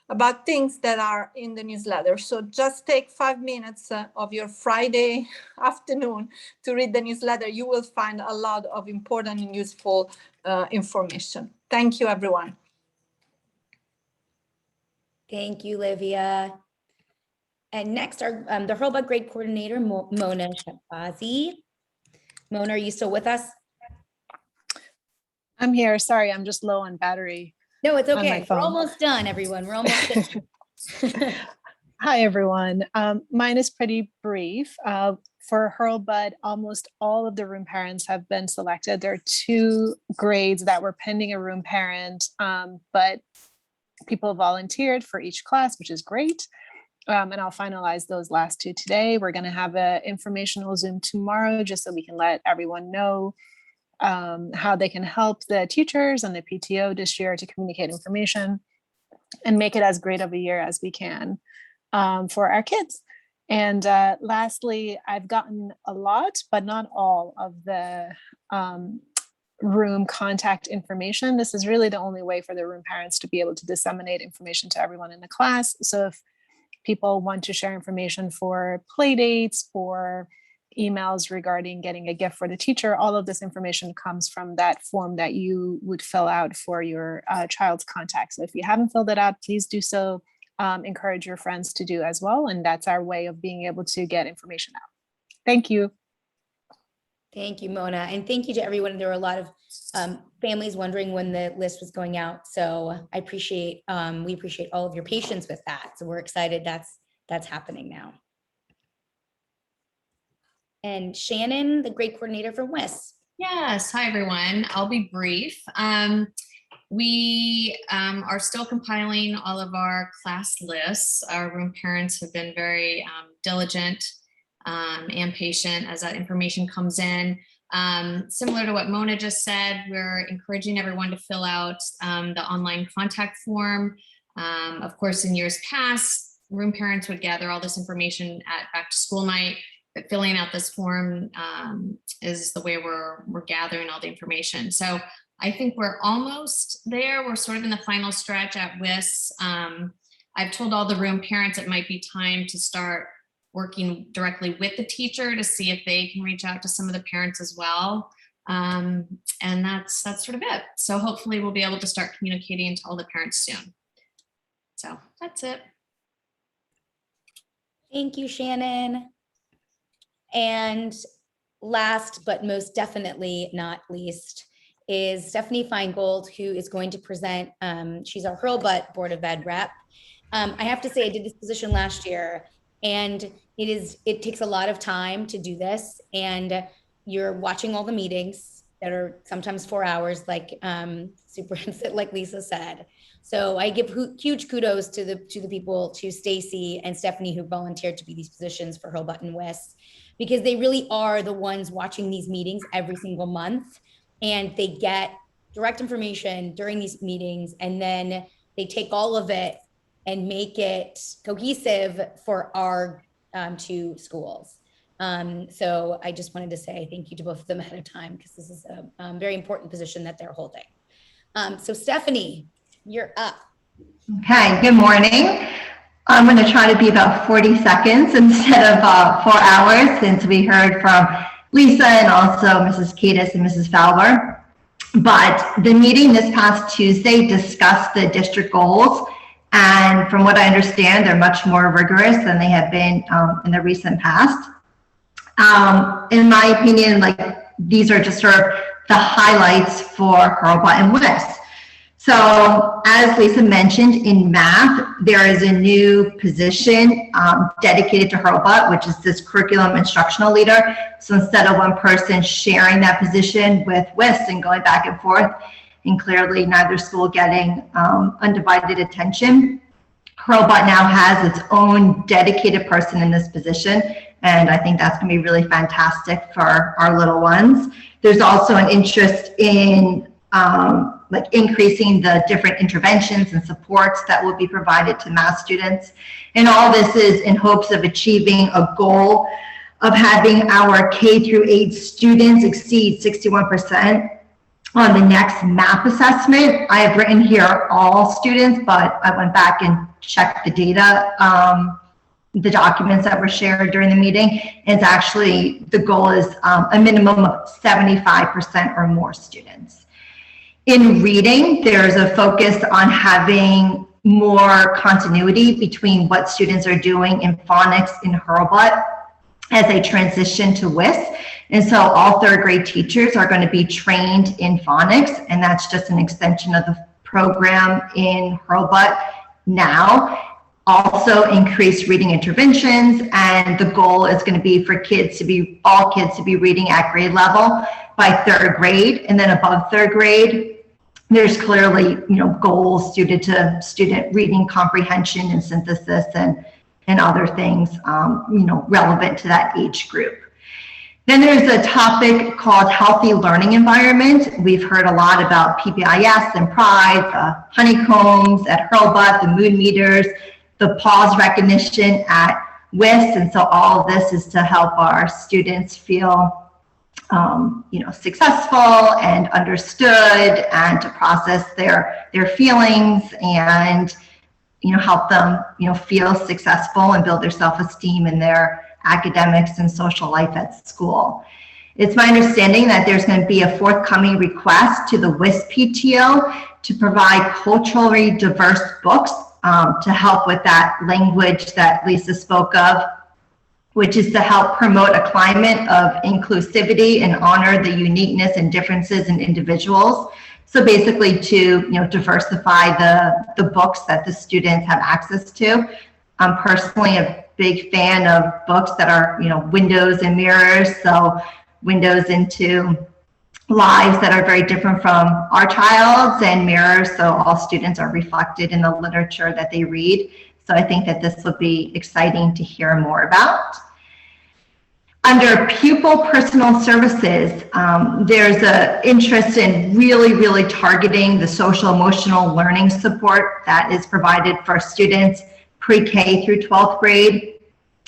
about things that are in the newsletter. So just take 5 minutes of your Friday afternoon to read the newsletter. You will find a lot of important and useful information. Thank you, everyone. Thank you, Livia. And next, our the Hurlbut Grade Coordinator, Mona Shabazi. Mona, are you still with us? I'm here. Sorry, I'm just low on battery. No, it's on my okay. We're phone. almost done, everyone. We're almost done. Hi, everyone. Mine is pretty brief. For Hurlbut, almost all of the room parents have been selected. There are 2 grades that were pending a room parent, but people volunteered for each class, which is great. And I'll finalize those last 2 today. We're going to have an informational Zoom tomorrow, just so we can let everyone know how they can help the teachers and the PTO this year to communicate information and make it as great of a year as we can for our kids. And lastly, I've gotten a lot, but not all of the room contact information. This is really the only way for the room parents to be able to disseminate information to everyone in the class. So if people want to share information for play dates or emails regarding getting a gift for the teacher, all of this information comes from that form that you would fill out for your child's contact. So if you haven't filled it out, please do so. Encourage your friends to do as well. And that's our way of being able to get information out. Thank you. Thank you, Mona. And thank you to everyone. There were a lot of families wondering when the list was going out. So I appreciate, we appreciate all of your patience with that. So we're excited that's happening now. And Shannon, the grade coordinator for WIS. Yes, hi everyone. I'll be brief. We are still compiling all of our class lists. Our room parents have been very diligent and patient as that information comes in. Similar to what Mona just said, we're encouraging everyone to fill out the online contact form. Of course, in years past, room parents would gather all this information at back to school night, but filling out this form is the way we're gathering all the information. So I think we're almost there. We're sort of in the final stretch at WIS. I've told all the room parents it might be time to start working directly with the teacher to see if they can reach out to some of the parents as well. And that's sort of it. So hopefully we'll be able to start communicating to all the parents soon. So that's it. Thank you, Shannon. And last, but most definitely not least, is Stephanie Feingold, who is going to present. She's our Hurlbut Board of Ed rep. I have to say, I did this position last year, and it takes a lot of time to do this, and you're watching all the meetings that are sometimes 4 hours, like like Lisa said. So I give huge kudos to the people, to Stacy and Stephanie, who volunteered to be these positions for Hurlbut and WIS, because they really are the ones watching these meetings every single month, and they get direct information during these meetings, and then they take all of it and make it cohesive for our 2 schools. So I just wanted to say thank you to both of them ahead of time, because this is a very important position that they're holding. So Stephanie, you're up. Okay, good morning. I'm going to try to be about 40 seconds instead of 4 hours, since we heard from Lisa and also Mrs. Kiedis and Mrs. Fowler. But the meeting this past Tuesday discussed the district goals, and from what I understand, they're much more rigorous than they have been in the recent past. In my opinion, like, these are just sort of the highlights for Hurlbut and WIS. So as Lisa mentioned, in math, there is a new position dedicated to Hurlbut, which is this curriculum instructional leader. So instead of one person sharing that position with WIS and going back and forth, and clearly neither school getting undivided attention, Hurlbut now has its own dedicated person in this position. And I think that's going to be really fantastic for our little ones. There's also an interest in like increasing the different interventions and supports that will be provided to math students. And all this is in hopes of achieving a goal of having our K through 8 students exceed 61% on the next math assessment. I have written here all students, but I went back and checked the data, the documents that were shared during the meeting. It's actually, the goal is a minimum of 75% or more students. In reading, there's a focus on having more continuity between what students are doing in phonics in Hurlbut as they transition to WIS. And so all third grade teachers are going to be trained in phonics, and that's just an extension of the program in Hurlbut now. Also increase reading interventions, and the goal is going to be for kids to be, all kids to be reading at grade level by third grade. And then above third grade, there's clearly, goals suited to student reading comprehension and synthesis and other things, relevant to that age group. Then there's a topic called healthy learning environment. We've heard a lot about PBIS and Pride, the honeycombs at Hurlbut, the mood meters, the pause recognition at WIS. And so all of this is to help our students feel successful and understood, and to process their feelings and, help them, feel successful and build their self-esteem in their academics and social life at school. It's my understanding that there's going to be a forthcoming request to the WIS PTO to provide culturally diverse books to help with that language that Lisa spoke of, which is to help promote a climate of inclusivity and honor the uniqueness and differences in individuals. So basically to diversify the books that the students have access to. I'm personally a big fan of books that are windows and mirrors, so windows into lives that are very different from our child's, and mirrors so all students are reflected in the literature that they read. So I think that this will be exciting to hear more about. Under pupil personal services, there's an interest in really targeting the social emotional learning support that is provided for students pre-K through 12th grade.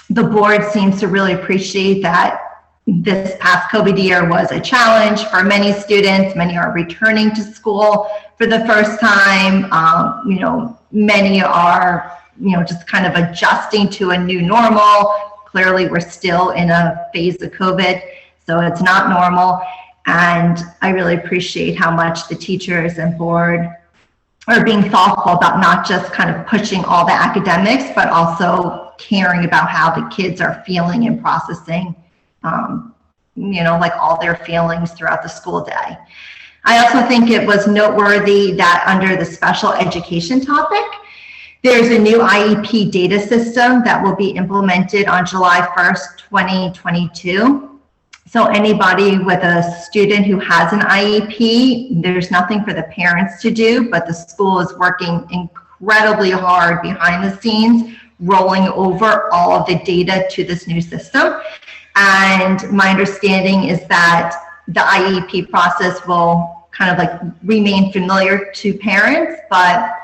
The board seems to really appreciate that this past COVID year was a challenge for many students. Many are returning to school for the first time. Many are, just kind of adjusting to a new normal. Clearly, we're still in a phase of COVID, so it's not normal. And I really appreciate how much the teachers and board are being thoughtful about not just kind of pushing all the academics, but also caring about how the kids are feeling and processing, like all their feelings throughout the school day. I also think it was noteworthy that under the special education topic, there's a new IEP data system that will be implemented on July 1st, 2022. So anybody with a student who has an IEP, there's nothing for the parents to do, but the school is working incredibly hard behind the scenes, rolling over all of the data to this new system. And my understanding is that the IEP process will kind of like remain familiar to parents, but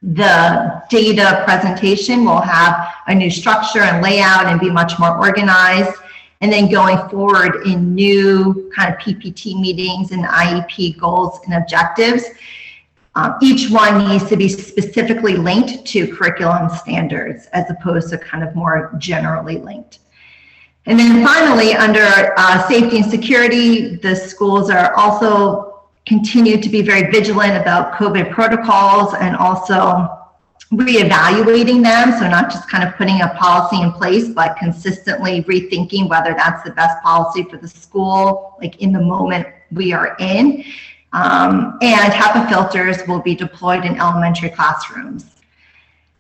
the data presentation will have a new structure and layout and be much more organized. And then going forward in new kind of PPT meetings and IEP goals and objectives, each one needs to be specifically linked to curriculum standards as opposed to kind of more generally linked. And then finally, under safety and security, the schools are also continue to be very vigilant about COVID protocols and also reevaluating them. So not just kind of putting a policy in place, but consistently rethinking whether that's the best policy for the school, like in the moment we are in. And HEPA filters will be deployed in elementary classrooms.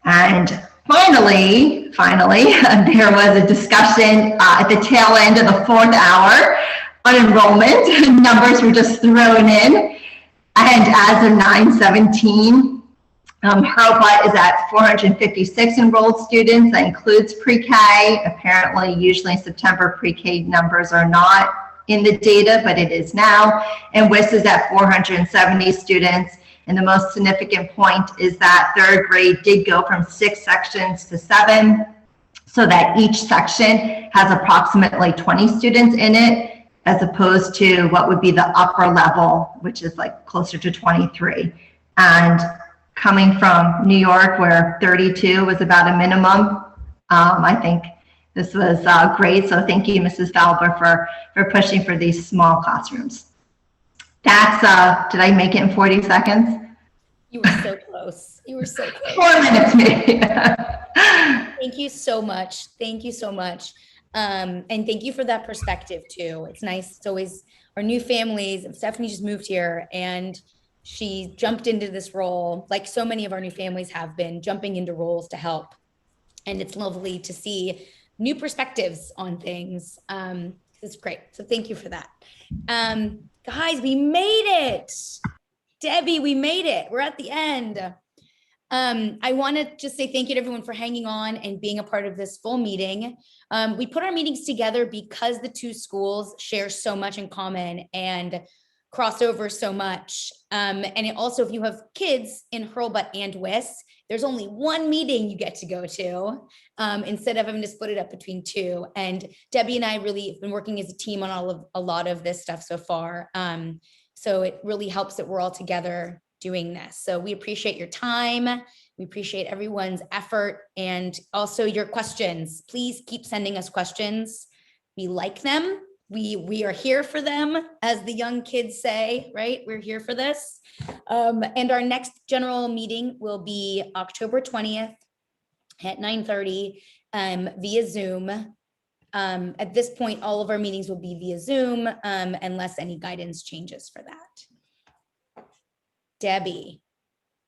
And finally, there was a discussion at the tail end of the 4th hour on enrollment. Numbers were just thrown in. And as of 9/17, Hurlbut is at 456 enrolled students. That includes pre-K. Apparently, usually in September, pre-K numbers are not in the data, but it is now. And WIS is at 470 students. And the most significant point is that 3rd grade did go from 6 sections to 7, so that each section has approximately 20 students in it, as opposed to what would be the upper level, which is like closer to 23. And coming from New York, where 32 was about a minimum, I think this was great. So thank you, Mrs. Falber, for pushing for these small classrooms. That's, did I make it in 40 seconds? You were so close. You were so close. 4 minutes, maybe. Thank you so much. Thank you so much. And thank you for that perspective too. It's nice. It's always our new families. Stephanie just moved here and she jumped into this role, like so many of our new families have been jumping into roles to help. And it's lovely to see new perspectives on things. It's great. So thank you for that. Guys, we made it. Debbie, we made it. We're at the end. I want to just say thank you to everyone for hanging on and being a part of this full meeting. We put our meetings together because the 2 schools share so much in common and cross over so much. And it also, if you have kids in Hurlbut and WIS, there's only 1 meeting you get to go to instead of having to split it up between 2. And Debbie and I really have been working as a team on a lot of this stuff so far. So it really helps that we're all together doing this. So we appreciate your time. We appreciate everyone's effort and also your questions. Please keep sending us questions. We like them. We are here for them, as the young kids say, right? We're here for this. And our next general meeting will be October 20th at 9:30 via Zoom. At this point, all of our meetings will be via Zoom unless any guidance changes for that. Debbie,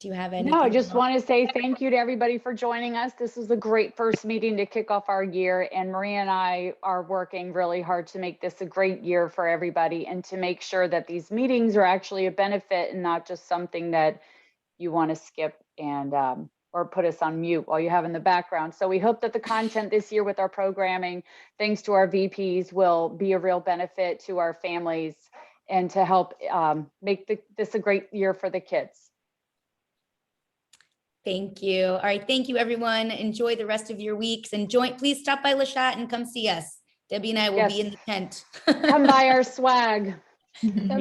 do you have anything? No, I just want to say thank you to everybody for joining us. This was a great first meeting to kick off our year, and Maria and I are working really hard to make this a great year for everybody and to make sure that these meetings are actually a benefit and not just something that you want to skip and or put us on mute while you have in the background. So we hope that the content this year with our programming, thanks to our VPs, will be a real benefit to our families and to help make this a great year for the kids. Thank you. All right. Thank you, everyone. Enjoy the rest of your weeks and please stop by Leshat and come see us. Debbie and I will be in the tent. Come by our swag.